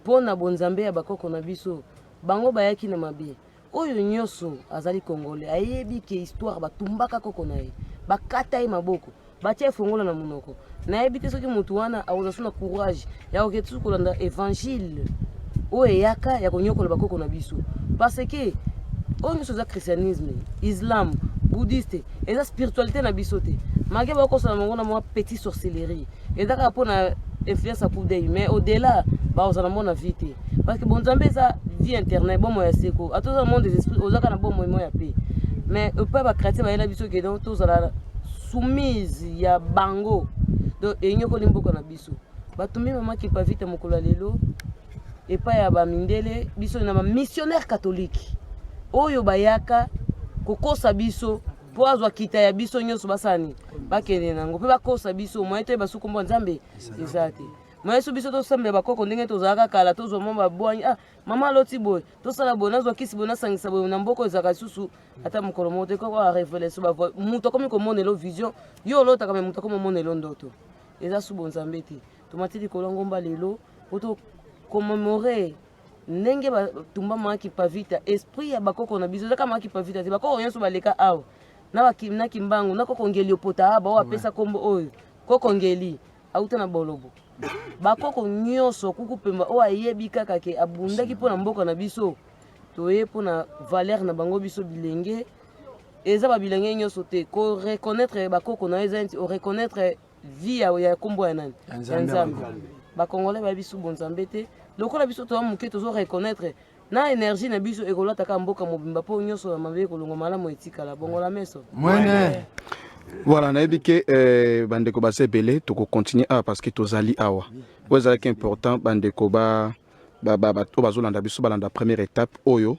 pona bonzambe ya bakoko na biso bango bayaki na mabe oyo nyonso azali kongole ayebi ke histoire batumbaka koko na ye bakata ye maboko batia fongola na munoko na yebi te soki mutu wana awozasuna courage ya koketsu kolanda évangile oyo yaka ya konyokola bakoko na biso parce que oyo nyonso za christianisme islam bouddhiste eza spiritualité na biso te mage bakosala mongo na mwa petit sorcellerie ezaka mpona influence ya coup d'œil mais au-delà baozala mona vie te parce que bon nzambe eza vie internet bomo ya seko atoza monde des esprits ozaka na bomo ya pe mais epa bachrétien bayela biso ke donc tozala soumise ya bango donc enyokoli mboka na biso batumbi mama kipa vite mokolo ya lelo epa ya bamindele biso na bamissionnaire catholique oyo bayaka kokosa biso po azwa kita ya biso nyonso basani bakende nango mpe bakosa biso moye to yeba sukombo nzambe eza te moye so biso tosambela bakoko ndenge tozalaka kala tozwa mwa babwanyi mama aloti boye tosala boye nazwa kisi boye nasangisa boye na mboko ezalaka lisusu ata mokolo moko te koko arevele so bavoye moto akomi komonela vision yo olotaka me moto akomi omonela ndoto eza su bonzambe te tomati likolo ngomba lelo po tokomemore ndenge batumba maki pavita esprit ya bakoko na biso ezaka maki pavita te bakoko nyonso baleka awa na kimbangu na kokongeli opota aba oyo apesa kombo oyo kokongeli auta na bolobo bakoko nyonso kuku pemba oyo ayebi kaka ke abundaki mpo na mboka na biso toye mpo na valeur na bango biso bilenge eza babilenge nyonso te ko reconnaître bakoko na eza nti o reconnaître vie ya kombo ya nani ya nzambe bakongolais ba biso bonzambe te lokola biso toa moke tozo reconnaître na énergie na biso ekolotaka mboka mobimba po nyonso ya mabe kolongo malamu etikala bongola meso mwene. Voilà, nayebi ke bandeko base ebele toko continuer parce que tozali awa oyo ezalaki important bandeko to bazolanda biso balanda première étape oyo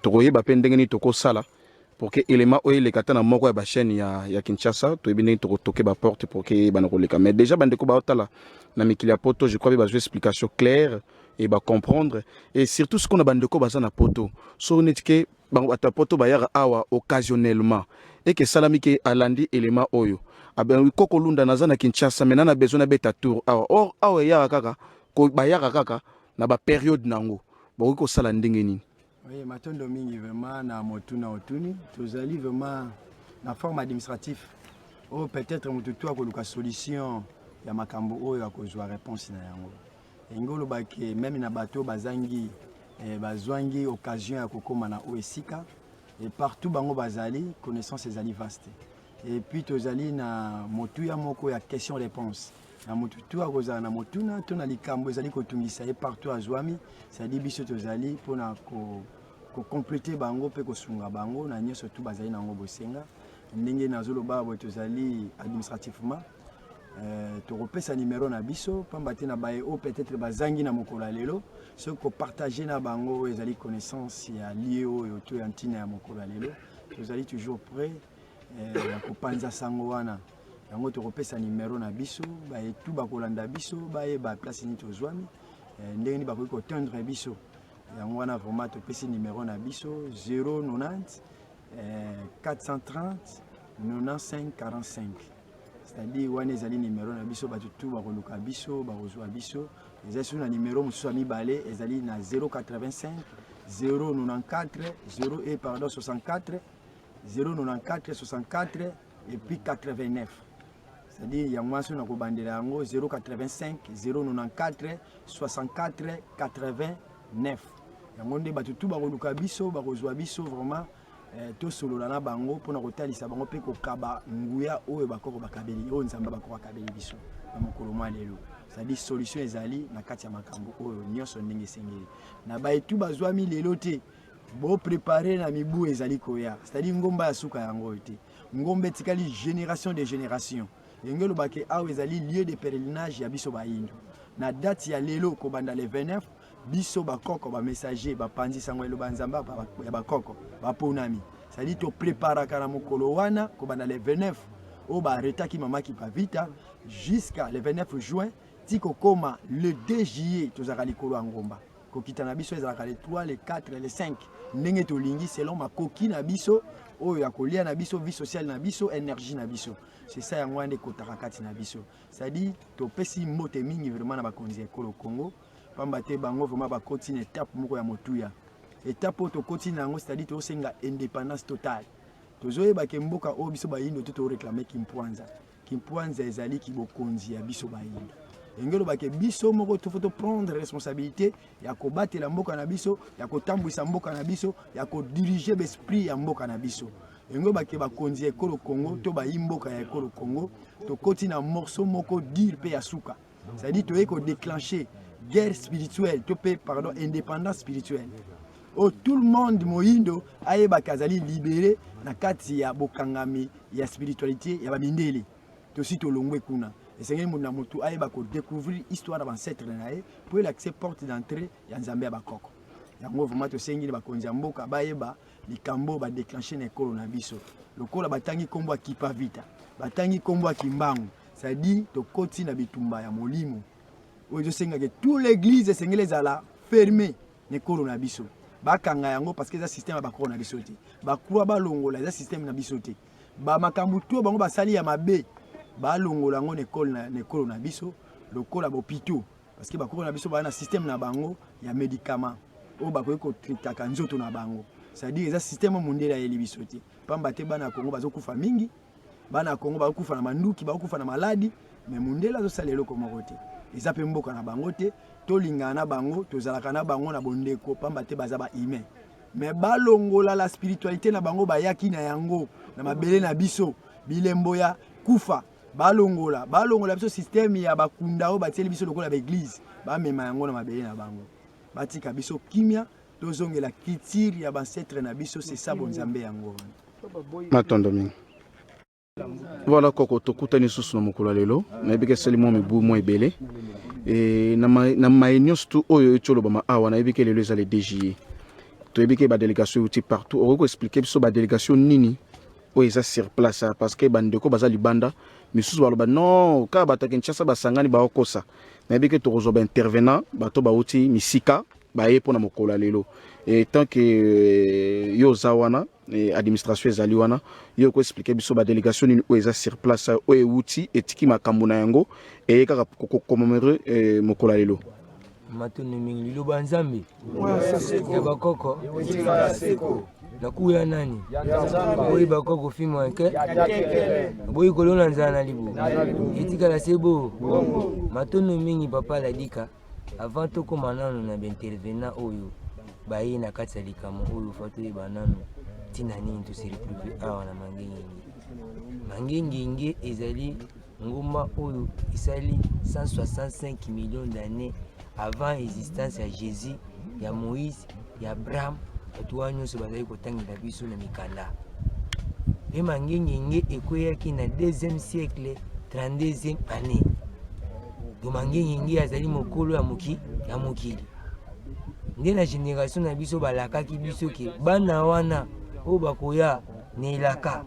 tokoyeba mpe ndenge nini tokosala pour que élément oyo eleka ta na moko ya bachaîne ya Kinshasa toyebi ndenge tokotoke baporte pour que bana koleka mais déjà bandeko baotala na mikili ya poto je crois bazwa explication claire et ba comprendre et surtout ce qu'on a bandeko baza na poto so netike bata poto bayara awa occasionnellement et que salami ke alandi élément oyo aben koko lunda naza na Kinshasa mais na besoin na beta tour awa or awa ya kaka ko bayara kaka na ba période nango ba ko sala ndenge nini. Oui, matondo mingi vraiment na motuna otuni tozali vraiment na forme administrative ou peut-être mututu akoluka solution ya makambo oyo akozwa réponse na yango engolo bake même na bato bazangi bazwangi occasion ya kokoma na oesika et partout bango bazali connaissance ezali vaste et puis tozali na motuya moko ya question réponse na mututu akozala na motuna to na likambo ezali kotungisa et partout azwami c'est-à-dire biso tozali pona ko compléter bango pe ko sunga bango na nyeso tu bazali nango bosenga ndenge nazoloba bo tozali administrativement tokopesa numéro na biso pamba te na baye o peut-être bazangi na mokolo lelo so ko partager na bango ezali connaissance ya lié oyo to ya ntina ya mokolo lelo tozali toujours prêt ya kopanza sango wana yango tokopesa numéro na biso baye tu bakolanda biso baye ba place ni tozwami ndenge ni bakoki kotendre biso yango wana vraiment topesi numéro na biso 090 430 95 45 c'est-à-dire wana ezali numéro na biso bato tu bakoluka biso bakozwa biso ezali sur na numéro mosusu ya mibale ezali na 085 094 64 094 64 et puis 89 c'est-à-dire yango wana so na kobandela yango 085 094 64 89 yango nde bato tu bakoluka biso bakozwa biso vraiment tosolola na bango mpona kotalisa bango mpe kokaba nguya oyo bakoko bakabeli oyo nzambe bakoko bakabeli biso na mokolo mwa lelo c'est-à-dire solution ezali na kati ya makambo oyo nyonso ndenge esengeli na baetu bazwami lelo te boprépare na mibu ezali koya c'est-à-dire ngomba ya suka yango oyo te ngomba etikali génération de génération ndenge olobake awa ezali lieu de pèlerinage ya biso bayindo na date ya lelo kobanda le 29 biso bakoko ba messager bapanzi sango eloba nzamba ya bakoko baponami c'est-à-dire to préparaka na mokolo wana kobanda le 29 o ba retaki mama ki pa vita jusqu'à le 29 juin tiko koma le 2 juillet tozaka likolo ngomba kokita na biso ezalaka le 3 le 4 le 5 ndenge to lingi selon makoki na biso oyo ya kolia na biso vie sociale na biso énergie na biso c'est ça yango ande kotaka kati na biso c'est-à-dire to pesi mote mingi vraiment na bakonzi ya ekolo Congo pamba te bango vraiment ba continue étape moko ya motuya étape to continue nango c'est-à-dire to senga indépendance totale tozoyeba ke mboka o biso bayindo to réclamer Kimpwanza ezali ki bokonzi ya biso bayindo engelo ba ke biso moko to faut prendre responsabilité ya ko batela mboka na biso ya ko tambwisa mboka na biso ya ko diriger l'esprit ya mboka na biso engelo ba ke bakonzi ya ekolo Congo to bayimboka ya ekolo Congo to continue na morceau moko dire pe ya suka c'est-à-dire tu es déclencher guerre spirituelle, pardon, indépendance spirituelle. Oh, tout le monde moyindo ayeba kazali libéré na kati ya bokangami ya spiritualité ya bamindele tosi to longwe kuna esengeli mona mutu ayeba ko découvrir histoire d'ancêtre na ye pour l'accès porte d'entrée ya nzambe ya bakoko yango vraiment to sengi ba konzi mboka bayeba likambo ba déclencher na ekolo na biso lokola batangi kombo akipa vita batangi kombo akimbangu ça dit to koti na bitumba ya molimo oyo senga que toute l'église esengeli zala fermée na ekolo na biso bakanga yango parce que ça système ba ko na biso te ba kwa ba longola ça système na biso te ba makambu to bango basali ya mabe ba longola ngo nekolo na biso lokola bopito parce que ba ko na biso ba na système na bango ya médicament o ba ko tritaka nzoto na bango ça dit ça système mondela ya biso te pamba te bana Kongo bazokufa mingi bana Kongo bazokufa na manduki bazokufa na maladi mais mondela zo salelo ko mokote eza pe mboka na bango te tolinga na bango tozalaka na bango na bondeko pamba te baza ba humain mais balongola la spiritualité na bango bayaki na yango na mabele na biso bilembo ya kufa balongola biso système ya bakunda o batieli biso lokola ba église ba mema yango na mabele na bango batika biso kimia tozongela culture ya ancêtre na biso c'est ça bonzambe yango matondo mingi. Voilà koko tokutani susu na mokolo lelo na ebike selimo mibu mo ebele et na maenios tu oyo etcholo ba awa na ebike lelo ezale DJI to ebike ba délégation uti partout on ko expliquer biso ba délégation nini oyo eza sur place parce que bandeko baza libanda misusu baloba non ka batakinchasa basangani ba okosa na ebike to kozoba intervenant bato ba uti misika ba yepo na mokolo lelo et tant que yo zawana administration ezali wana yo ko expliquer biso ba délégation ni o eza sur place o euti etiki makambo na yango e kaka ko commémorer mokola lelo matoni mingi lilo banzambe ya bakoko na kuya nani boyi bakoko fimo nke boyi kolona nzana libo etika la sebo matoni mingi papa la dika avant to komanano na intervenant oyo bayi na kati ya likamo oyo fatu banano tina nini to se retrouver awa na mangenge ezali ngomba oyo isali 165 millions d'années avant l'existence ya Jésus ya Moïse ya Abraham atuanyo so bazali kotangela biso na mikanda e mangenge ekoyaki na 2e siècle 32e année do mangenge azali mokolo ya mokili nde na génération na biso balakaki biso ke bana wana o bakoya nelaka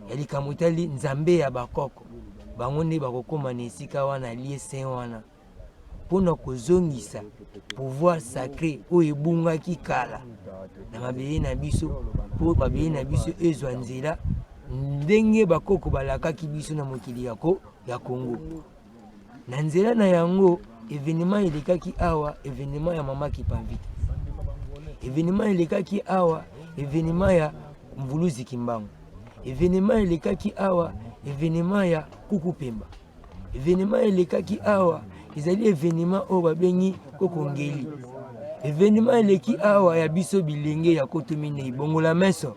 ya likambo tali nzambe ya bakoko bango nde bakokoma na esika wana lie saint wana mpona kozongisa pouvoir sacré oyo ebungaki kala na mabele na biso mpo mabele na biso ezwa nzela ndenge bakoko balakaki biso na mokili ya Congo na nzela na yango événement elekaki awa événement ya mama Kipavita événement elekaki awa événement ya Mvuluzi Kimbangu événement elekaki awa événement ya Kuku Pemba événement elekaki awa ezali événement oyo babengi kokongeli événement eleki awa ya biso bilenge ya kotomine ibongola meso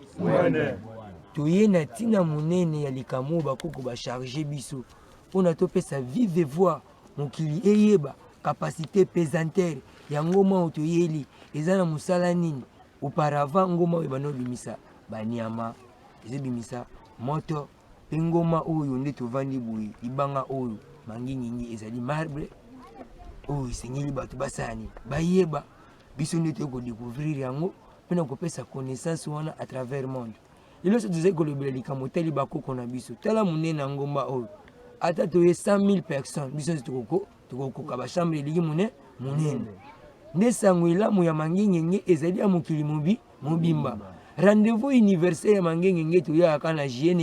toye na tina monene ya likambo bakoko bacharge biso mpona topesa vive voix mokili eyeba capacité pesantere ya ngoma oyo toyeli eza na mosala nini auparavant ngoma oyo banobimisa banyama ezobimisa moto mpe ngoma oyo nde tovandi boye libanga oyo mangingingi ezali marbre oyo esengeli bato basani bayeba biso nde toyei kodécouvrir yango mpona kopesa connaissance wana à travers monde lelo so tozali kolobela likambo tali bakoko na biso tala monene na ngomba oyo ata toye 100 000 personnes biso nde tokokoka bachambre eliki monene nde sango elamu ya mangengenge ezali ya mokili mobimba rendez-vous universel ya mangengenge toyaka na jie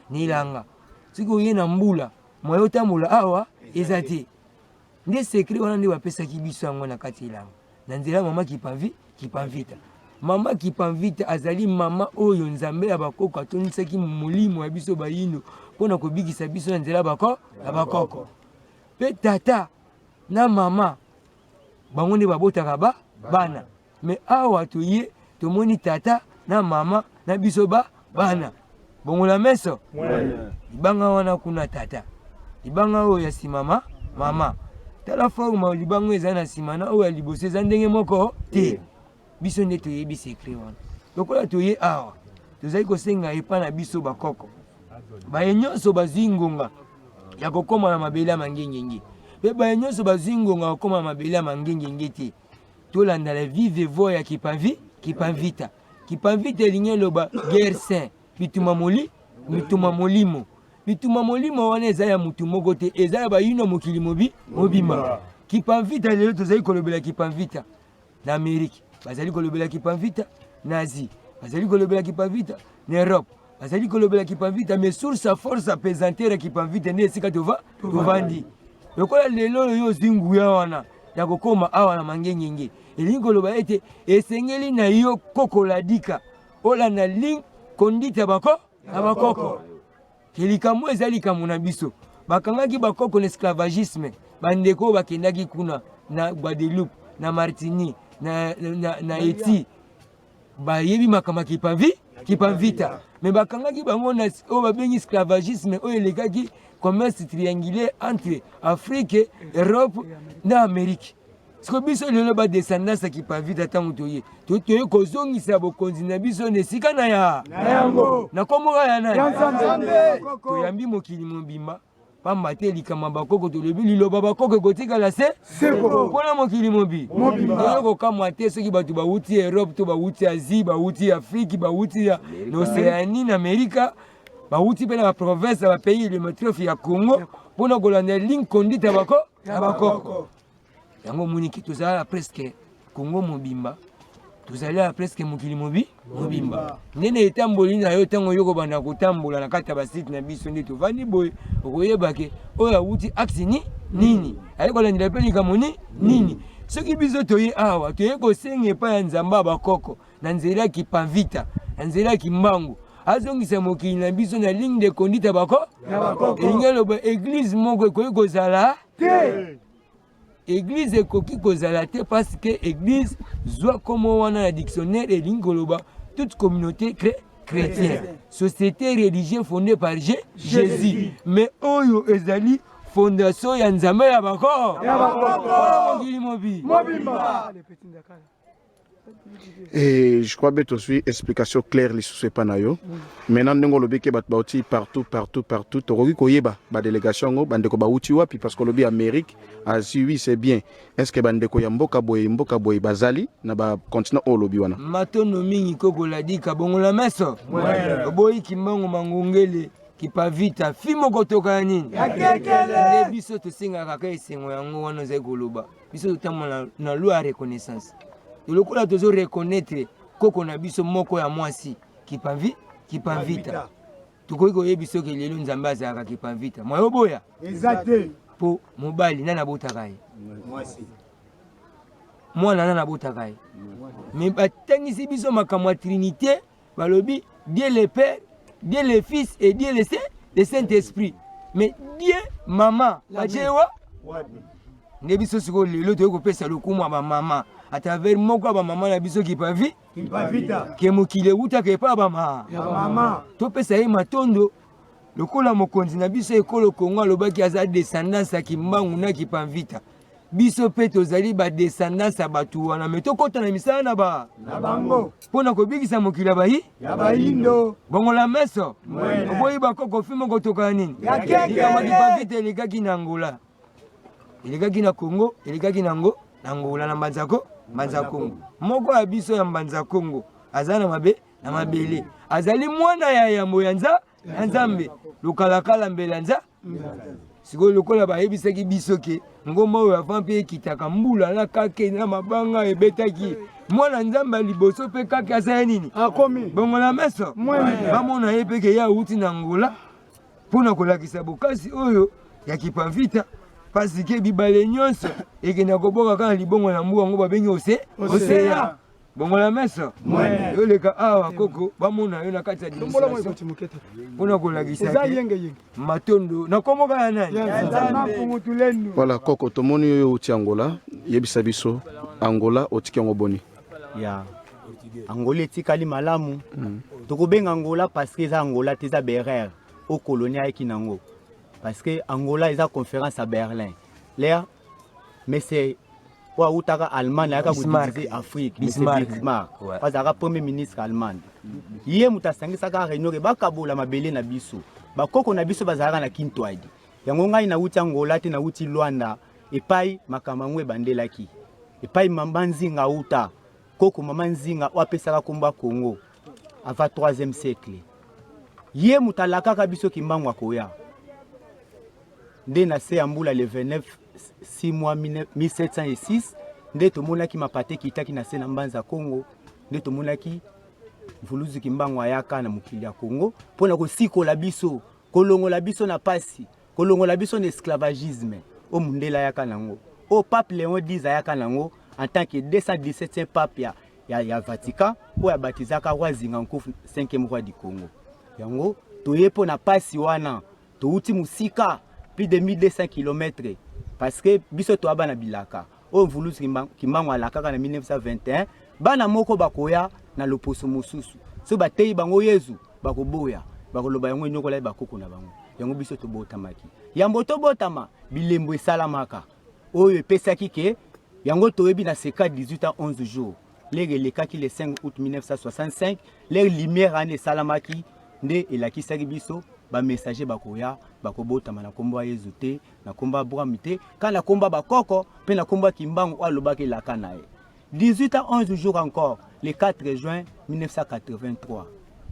neilanga soki oye na mbula moyo otambola awa eza te nde secret wana nde bapesaki biso yango na kati elanga na nzela mama Kipavita mama Kipavita azali mama oyo nzambe ya bakoko atonisaki molimo ya biso bayino mpona kobikisa biso na nzela ya bakoko mpe tata na mama bango nde babotaka bana me awa toye tomoni tata na mama na biso bana bongola meso libanga wana kuna tata libanga oyo ya nsima mama tala forme libango eza na nsima na oyo ya liboso eza ndenge moko te biso nde toyebi sekret wana lokola toye awa tozali kosenga epa na biso bakoko baye nyonso bazwi ngonga ya kokóma na mabele ya mangengenge mpe baye nyonso bazwi ngonga ya kokóma na mabele ya mangengenge te tolanda la vive vo ya kipavita elingi eloba guerre saint bituma molimo bituma molimo wana eza ya mutu moko te eza ya bayino mokili mobimba kipavita lelo tozali kolobela kipavita na Amérique bazali kolobela kipavita na Asie bazali kolobela kipavita na Europe bazali kolobela kipavita mais source force apesantere ya kipavita nde esika tovandi lokola lelo oyo ozwi nguya wana ya kokóma awa na mangengenge elingi koloba ete esengeli na yo kokoladika olanda ligne conduite ya bakoko likambo eza likambo na biso bakangaki bakoko na esclavagisme bandeko bakendaki kuna na Guadeloupe na Martinique na Haïti bayebi makambo kipavita mais bakangaki bango na oyo babengi esclavagisme oyo elekaki commerce triangulaire entre Afrique, Europe na Amérique. Siko biso lelo ba descendance ya kipavita ntango toye kozongisa bokonzi na biso na esika na yango na kombo ya nani toyambi mokili mobimba pamba te likama bakoko tolobi liloba bakoko ekotikala se mpona mokili mobimba kokamwa te soki bato bawuti Europe to bawuti Asie bawuti Afrique bawuti na Océanie na Amerika bawuti mpe na baprovince ya bapays limitrophe ya Congo mpona kolanda ligne conduite ya bakoko yango moniki tozala presque Congo mobimba tozala presque mokili mobimba ndene etamboli na yo ntango yo kobanda kotambola na kati ya basite na biso nde tovandi boye okoyebake oyo awuti axe nini aye kolandela mpe likambo nini soki biso toye awa toye kosenga epai ya nzambe ya bakoko na nzela ya kipavita na nzela ya kimbangu azongisa mokili na biso na ligne de conduite ya bakoko elingi eloba église moko ekoki kozala te église ekoki kozala te parce que église zwa komo wana na dictionnaire elingi koloba toute communauté chrétienne société religieuse fondée par Jésus mais oyo ezali fondation ya nzambe ya bakoko mokili mobimba. Et je crois que tu as explication claire les sous pas yo. Maintenant nous le béké batouti partout. Tu regardes koyeba ba délégation ngo bande ko bauti wapi parce que le Amérique Asie oui c'est bien. Est-ce que bande ko ya mboka boy bazali na ba continent o lobi wana. Matono mingi koko la di ka bongo la meso. Boy kimbango mangongele kipavita fimo kotoka nini. Yakekele biso to singa kaka esengo yango wana zai koloba. Biso totama na loi reconnaissance. Lokola tozo reconnaître koko na biso moko ya mwasi kipavita tukoki koyebiso ke lelo nzambe azalaka kipavita mwayo boya exacte po mobali nana botaka ye mwana nana botaka ye mais batangisi biso makambo ya trinité balobi Dieu le Père Dieu le Fils et Dieu le Saint-Esprit mais Dieu mama bajewa nde biso sikoyo lelo toyei kopesa lokumu ya bamama à travers moko ba maman na biso kipavita ke mokile utaka epa ba mama topesa ye matondo lokola mokonzi na biso ekolo Kongo alobaki aza descendance ya kimbangu na kipavita biso pe tozali ba descendance ya bato wana me tokota na misala na bango mpona kobikisa mokili ya bayindo bongo la meso oboyi bakoko fimo kotoka nini likama kipavita elekaki na Angola elekaki na Congo elekaki na Angola na Mbanza Kongo moko ya biso ya Mbanza Kongo azana na mabele azali mwana ya yambo ya nzambe lukalakala mbela sikoyo lokola bayebisaki biso ke ngomba oyo avant mpe ekitaka mbula na kake na mabanga ebetaki mwana nzambe liboso mpe kake asaya nini bongo na meso bamona ye mpe ke ye awuti na Angola mpona kolakisa bokasi oyo ya kipavita parce que bibale nyonso ekenda koboka kana libongo na mbuga ngo babengi oseya bongo la meso yo leka awa koko bamona yo na kati ya administration mpona kolakisa matondo na komoka ya nani voilà koko tomoni oyo uti Angola yebisa biso Angola otiki yango boni ya Angola etikali malamu tokobenga Angola parce que eza Angola te eza berere au colonia eki nango parce que Angola est en conférence à Berlin. Là, mais c'est Ouaoutara Allemagne a Bismarck. Afrique, Bismarck. Bismarck. Ouais. Parce que premier ministre allemand. Yé mutasangi saka réunion ke bakabola mabele na biso. Bakoko na biso bazalaka na Kintwadi. Yango ngai na uti Angola te na uti Luanda epai makamangwe bandelaki. Epai mambanzinga uta koko mamanzinga wapesaka komba Congo avant 3e siècle. Yé mutalaka ka biso kimbango akoya. Nde na se ambula le 29 6 mois 1706 nde tomonaki mapate kitaki na se na mbanza Congo nde tomonaki mvuluzu kimbango ayaka na mokili ya Congo pona kosikola biso kolongola biso na pasi kolongola biso na esclavagisme o mundela yaka nango o pape Léon X ayaka nango en tant que 217e pape ya Vatican o ya batizaka roi Zingankouf 5e roi du Congo yango toyepo na pasi wana touti musika plus de 1200 km parce que biso to abana bilaka o mvuluzu kimbango alaka na 1921 bana moko bakoya na loposo mosusu so batei bango Yezu bakoboya bakoloba yango nyokola bakoko na bango yango biso to botamaki yambo to botama bilembo esalamaka oyo epesaki ke yango toyebi na seka 18 à 11 jours les lekaki le 5 août 1965 les lumière ane esalamaki nde elakisaki biso ba messager bakoya bakobotama na kombo Yezu te na komba Abraham te kana komba bakoko pe na komba kimbango alobaki laka nae 18 à 11 jours encore le 4 juin 1983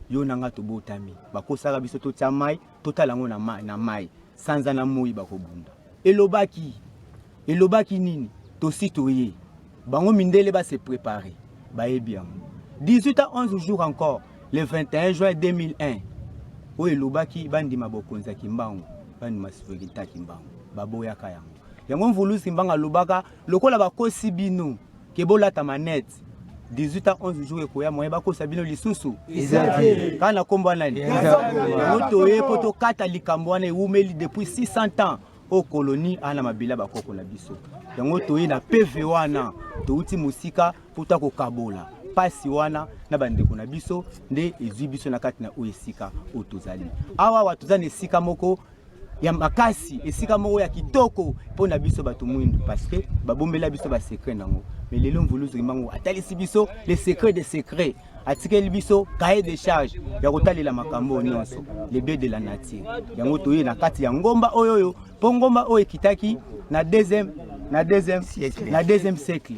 yo nanga tobotami bakosaka biso totia mai totalango na mai sanza na moi bakobunda elobaki nini tositoye bango mindele ba se préparer bayebi yango 18 à 11 jours encore le 21 juin 2001 o elobaki bandima bokonza kimbango bandima souveraineté kimbango baboyaka yango mvuluzu kimbango alobaka lokola bakosi bino kebolata manette 18 à 11 jours ekoya moye bakosa bino lisusu kana kombo nani moto yepo to kata likambo wana eumeli depuis 600 ans au colonie ana mabila bakoko na biso yango toye na PV wana touti musika puta ko kabola pasi wana na bandeko na biso nde ezwi biso na kati na oesika otozali awa watuzani esika moko ya makasi esika moko ya kitoko pona biso bato mwindu parce que babombela biso ba secret nango mais lelo mvuluzu kimbango atalisi biso les secrets des secrets atikeli biso cahier de charge ya kotalela makambo nyonso les biens de la nature yango toye na kati ya ngomba oyoyo po ngomba oyo ekitaki na deuxième siècle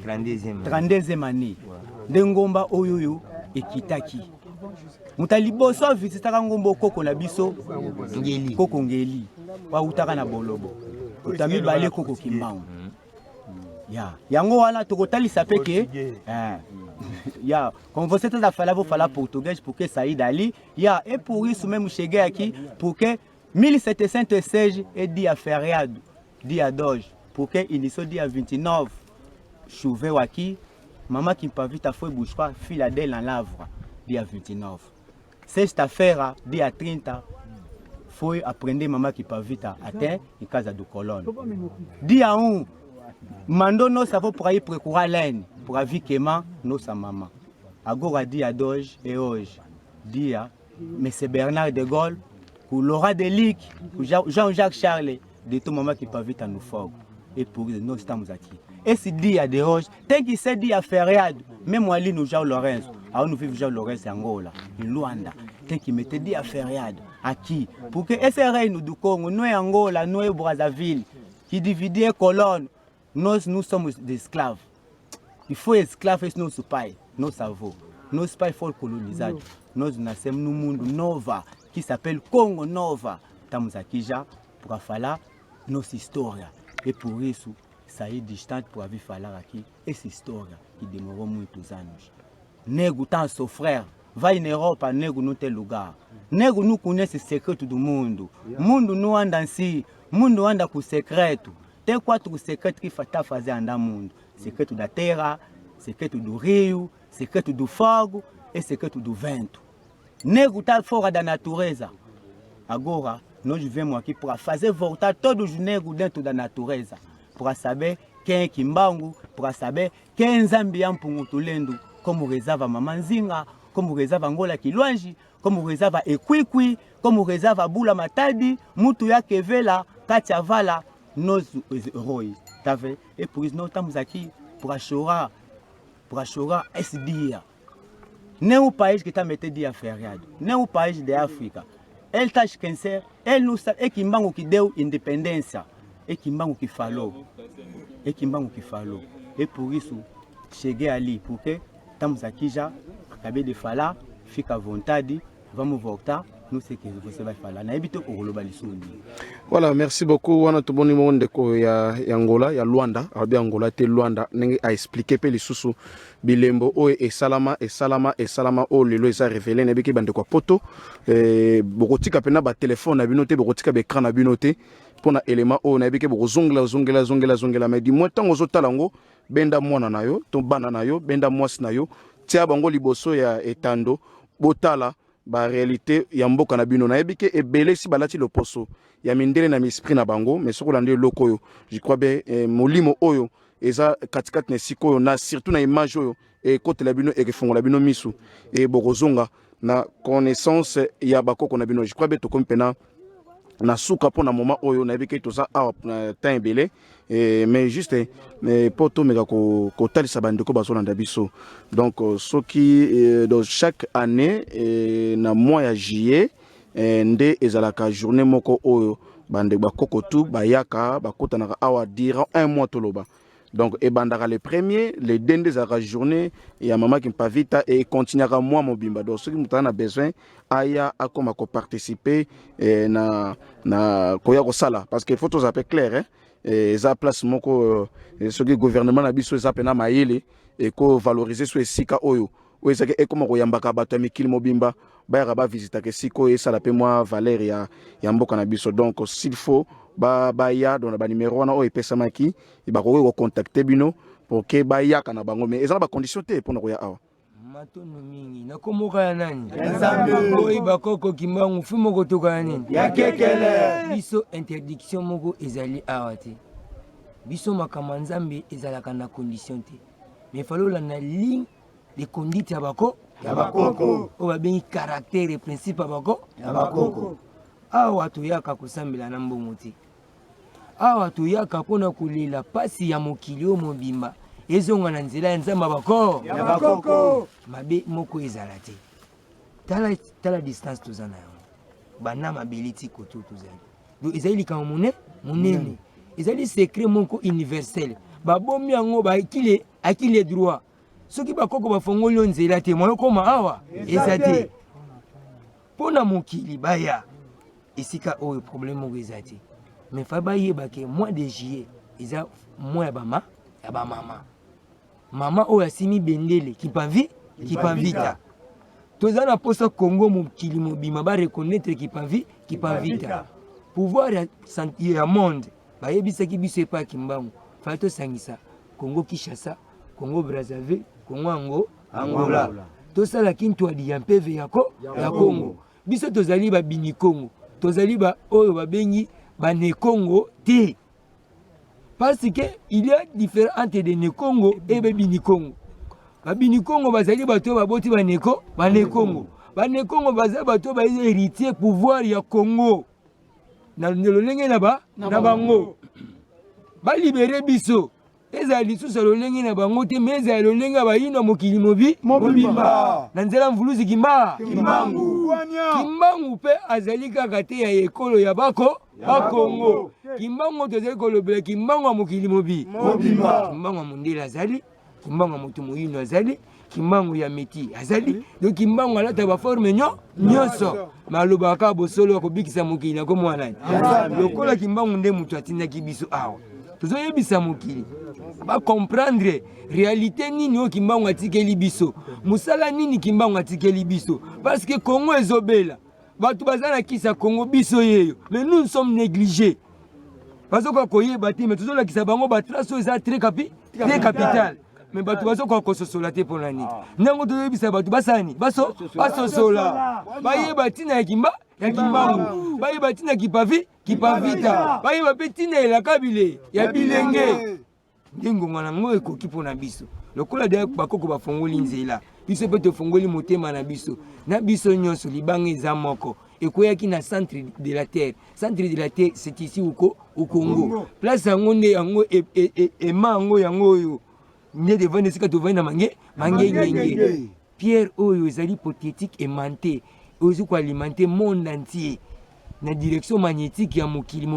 32e année de ngomba oyoyo ekitaki mutaliboso visitaka ngomba koko na biso koko ngeli wautaka na bolobo utami bale koko kimbango yango wana tokotalisa peke comme vous êtes fala portugais pour que Saïd Ali et pour isso même cheguei aqui pour que 1716 est dit à feriado dia doge pour que inicio dia 29 choveu aqui maman qui pas vite foi buscar filha dela en lavra dia 29 sexta-feira dia 30 foi aprender maman qui pas vite até em casa do colono dia 1 mandou nossa avó para ir procurar laine para vir queimar nossa mamã. Agora dia 2 e hoje dia M. Bernard de Gaulle, com Laurent Delic, com Jean-Jacques Charles, de tout maman qui pas vite no fogo. E por isso nós estamos aqui. Esse dia de hoje tem que ser dia feriado, mesmo ali no João Lourenço. Aonde vive João Lourenço em Angola, em Luanda, tem que meter dia feriado aqui, porque esse reino do Congo não é Angola, não é Brazzaville, que dividia colônia. Nós somos des escravos. E foi escravo esse nosso pai, nosso avô. Nosso pai foi colonizado. Nós nascemos num mundo novo, que se chama Congo Nova. Estamos aqui já para falar nossa história. E por isso, sair distante para vir falar aqui essa história que demorou muitos anos. Nego está a sofrer. Vai na Europa, nego não tem lugar. Nego não conhece o segredo do mundo. O mundo não anda assim. O mundo anda com segredo. Tem 4 segredos que está fazendo andar o mundo. Secreto da terra, secreto do rio, secreto do fogo e secreto do vento. Nego está fora da natureza. Agora, nós vivemos aqui para fazer voltar todos os negros dentro da natureza. Para saber quem é Kimbangu, para saber quem é Zambia Mpungutulendo, como rezava Mamanzinga, como rezava Angola Kilwanji, como rezava Ekwikwi, como rezava Bula Matadi, Mutu Yakevela, Katia Vala. Nós, os heróis, tave et pour non tamuzaki pour ashora SDIA nem o país que tá metendo dia feriado nem o país da África ele tá esquecendo ele não sabe é Kimbangu que deu independência é Kimbangu que falou e por isso cheguei ali porque estamos aqui já acabei de falar fica à vontade vamos voltar. Nous c'est que você vai falar na habito ko globalisation. Voilà, merci beaucoup. Wana to boni monde ko ya Angola, ya Luanda, abi Angola te Luanda nenge a expliquer pe lisusu bilembo o e salama o lelo eza révélé na biki bande ko poto bokotika pena ba téléphone na binote bokotika be écran na binote pona élément o na biki bozongela mais di moins tango zotalango benda mwana na yo to bana na yo benda mwasi na yo tia bango liboso ya etando botala ba réalité ya mboka na bino na ebike ebele si balati le poso ya mindele na esprit na bango mais soko lande lokoyo je crois be molimo oyo eza katikati na sikoyo na surtout na image oyo e kote la bino e kefongola bino misu e bokozonga na connaissance ya bakoko na bino je crois be to kompena na suka pona moment oyo na ebike to za awa temps ebele mais juste mais poto mega ko talisa bandeko bazolanda biso donc soki dans chaque année na mois ya juillet nde ezalaka journée moko oyo bande bakoko tu bayaka bakotanaka awa durant un mois toloba donc e bandaka le premier le dende ezalaka journée ya mama qui mpavita et continuera mois mobimba donc soki mutana besoin aya akoma ko participer na koya ko sala parce que faut tous appeler clair eza place moko soki gouvernement na biso eza pena mayele et ko valoriser so esika oyo o ezaka e koma ko yambaka bato ya mikili mobimba bayaka ba visiter ke siko e sala pe moi valeur ya mboka na biso donc s'il faut ba ya dans ba numéro wana o epesamaki e ba ko contacter bino pour que ba ya kana bango mais eza ba condition te pour na ko ya awa matono mingi nakomoka ya nani oyi bakoko Kimbangu fumo kotoka ya nini ya kekele biso interdiction moko ezali awa te biso makama nzambe ezalaka na condition te mais falola na ligne de conduite ya bakoko o babengi caractère et principe ya bakoko awa toyaka kosambela na mbongo te awa toyaka mpona kolela pasi ya mokili o mobimba ezonga na nzela ya nzamba bakoko mabe moko ezala te tala distance tozana yango bana mabeli ti koto tozali donc ezali likambo monene ezali secret moko universel babomi yango akile droit soki bakoko bafongoli nzela te mwana koma awa eza te mpona mokili baya esika oyo problème moko eza te mais fa bayeba ke mois de juillet eza mois ya bamama mama oyo asimi bendele kipavita toza na posa Congo mokili mobima ba reconnaître kipavita pouvoir ya monde bayebisaki biso epa Kimbangu fallait tosangisa Congo Kinshasa Congo Brazzaville Congo Angola tosala kintu adi ya mpeve ya Congo biso tozali ba bini Congo tozali ba oyo babengi ba ne Congo te parce que il y a différence entre des ne Congo et bini Congo. Ba bini Congo bazali bato baboti ba ne Congo. Ba ne Congo bazali bato ba héritier pouvoir ya Congo. Na lolenge na bango. Ba libérer biso. Ezali sous lolenge na bango te mais ezali lolenge ba yino mokili mobimba. Na nzela mvuluzi Kimbangu pe azali kaka te ya ekolo ya Congo. Kimbangu tozali kolobela Kimbangu mokili mobimba. Kimbangu mondela azali, Kimbangu moto moyino azali, Kimbangu ya meti azali. Donc Kimbangu alata ba forme nyonso. Malobaka bosolo ko bikisa mokili na ko mwana. Lokola Kimbangu nde mutu atinda kibiso awa. Tozoyebisa mokili. Ba comprendre réalité nini o Kimbangu atikeli biso. Musala nini Kimbangu atikeli biso parce que Congo ezobela. Batu bazana kisa Congo biso yeyo. Mais nous sommes négligés. Parce que koyeba te mais tozola kisa bango ba trace eza très capital. Mais batu bazo ko sosola te pour nani. Nango toyebisa batu basani. Baso sola. Bayeba tina ya Kimbangu. Bayeba tina kipavita. Bayeba petina ya kabile ya bilenge. Ndingo ngana ngo ekoki pona biso. Lokola de bakoko bafongoli nzela. Biso pe tofongoli motema na biso. Na biso nyonso libanga eza moko. ekoyaki na centre de la terre. Centre de la terre, c'est ici au Congo. Place yango nde yango ema yango yango oyo nde devant esika tovandi na mange ngenge. Pierre oyo ezali hypothétique aimanté ozo ko alimenter monde entier na direction magnétique ya mokili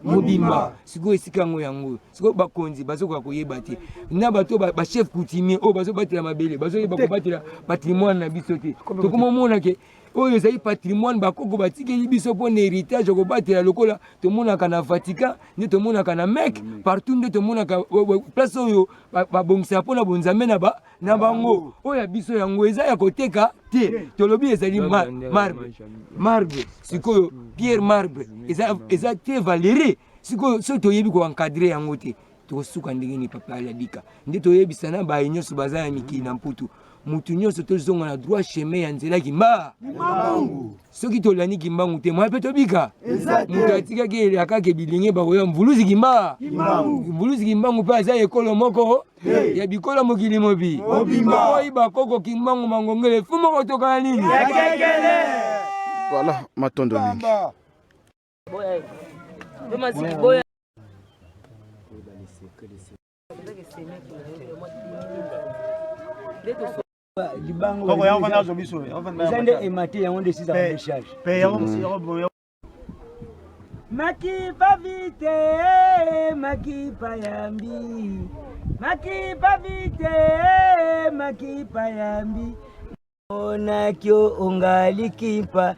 mobimba. Siko esika yango siko bakonzi bazoka koyeba te na bato ba chef coutumier o bazo batela mabele bazo yeba ko batela patrimoine na biso te to komo mona ke oyo ezali patrimoine bakoko batikeli biso po na héritage ko batela lokola to mona kana Vatican nde to mona kana Mecque partout nde to mona ka place oyo ba bongisa po na bonzambe na bango oyo biso yango eza ya koteka te tolobi ezali marbre sikoyo Pierre marbre eza te valéré sikoyo so toyebi ko encadrer yango te to suka ndenge ni papa ya dika nde toyebisa na ba nyonso baza ya mikili na mputu mutu nyonso tozonga na droit chemin ya nzela kimba soki tolani kimbangu te mwa pe tobika mutu atikaki elakaki bilinge bakoya mvuluzi kimbangu mpe aza ekolo moko ya bikolo mokili mobi oyi bakoko kimbangu mangongele fu moko tokana nini voilà matondo mingi Makipa vite, makipa yambi, makipa vite, makipa yambi, ona kyo ongali kipa.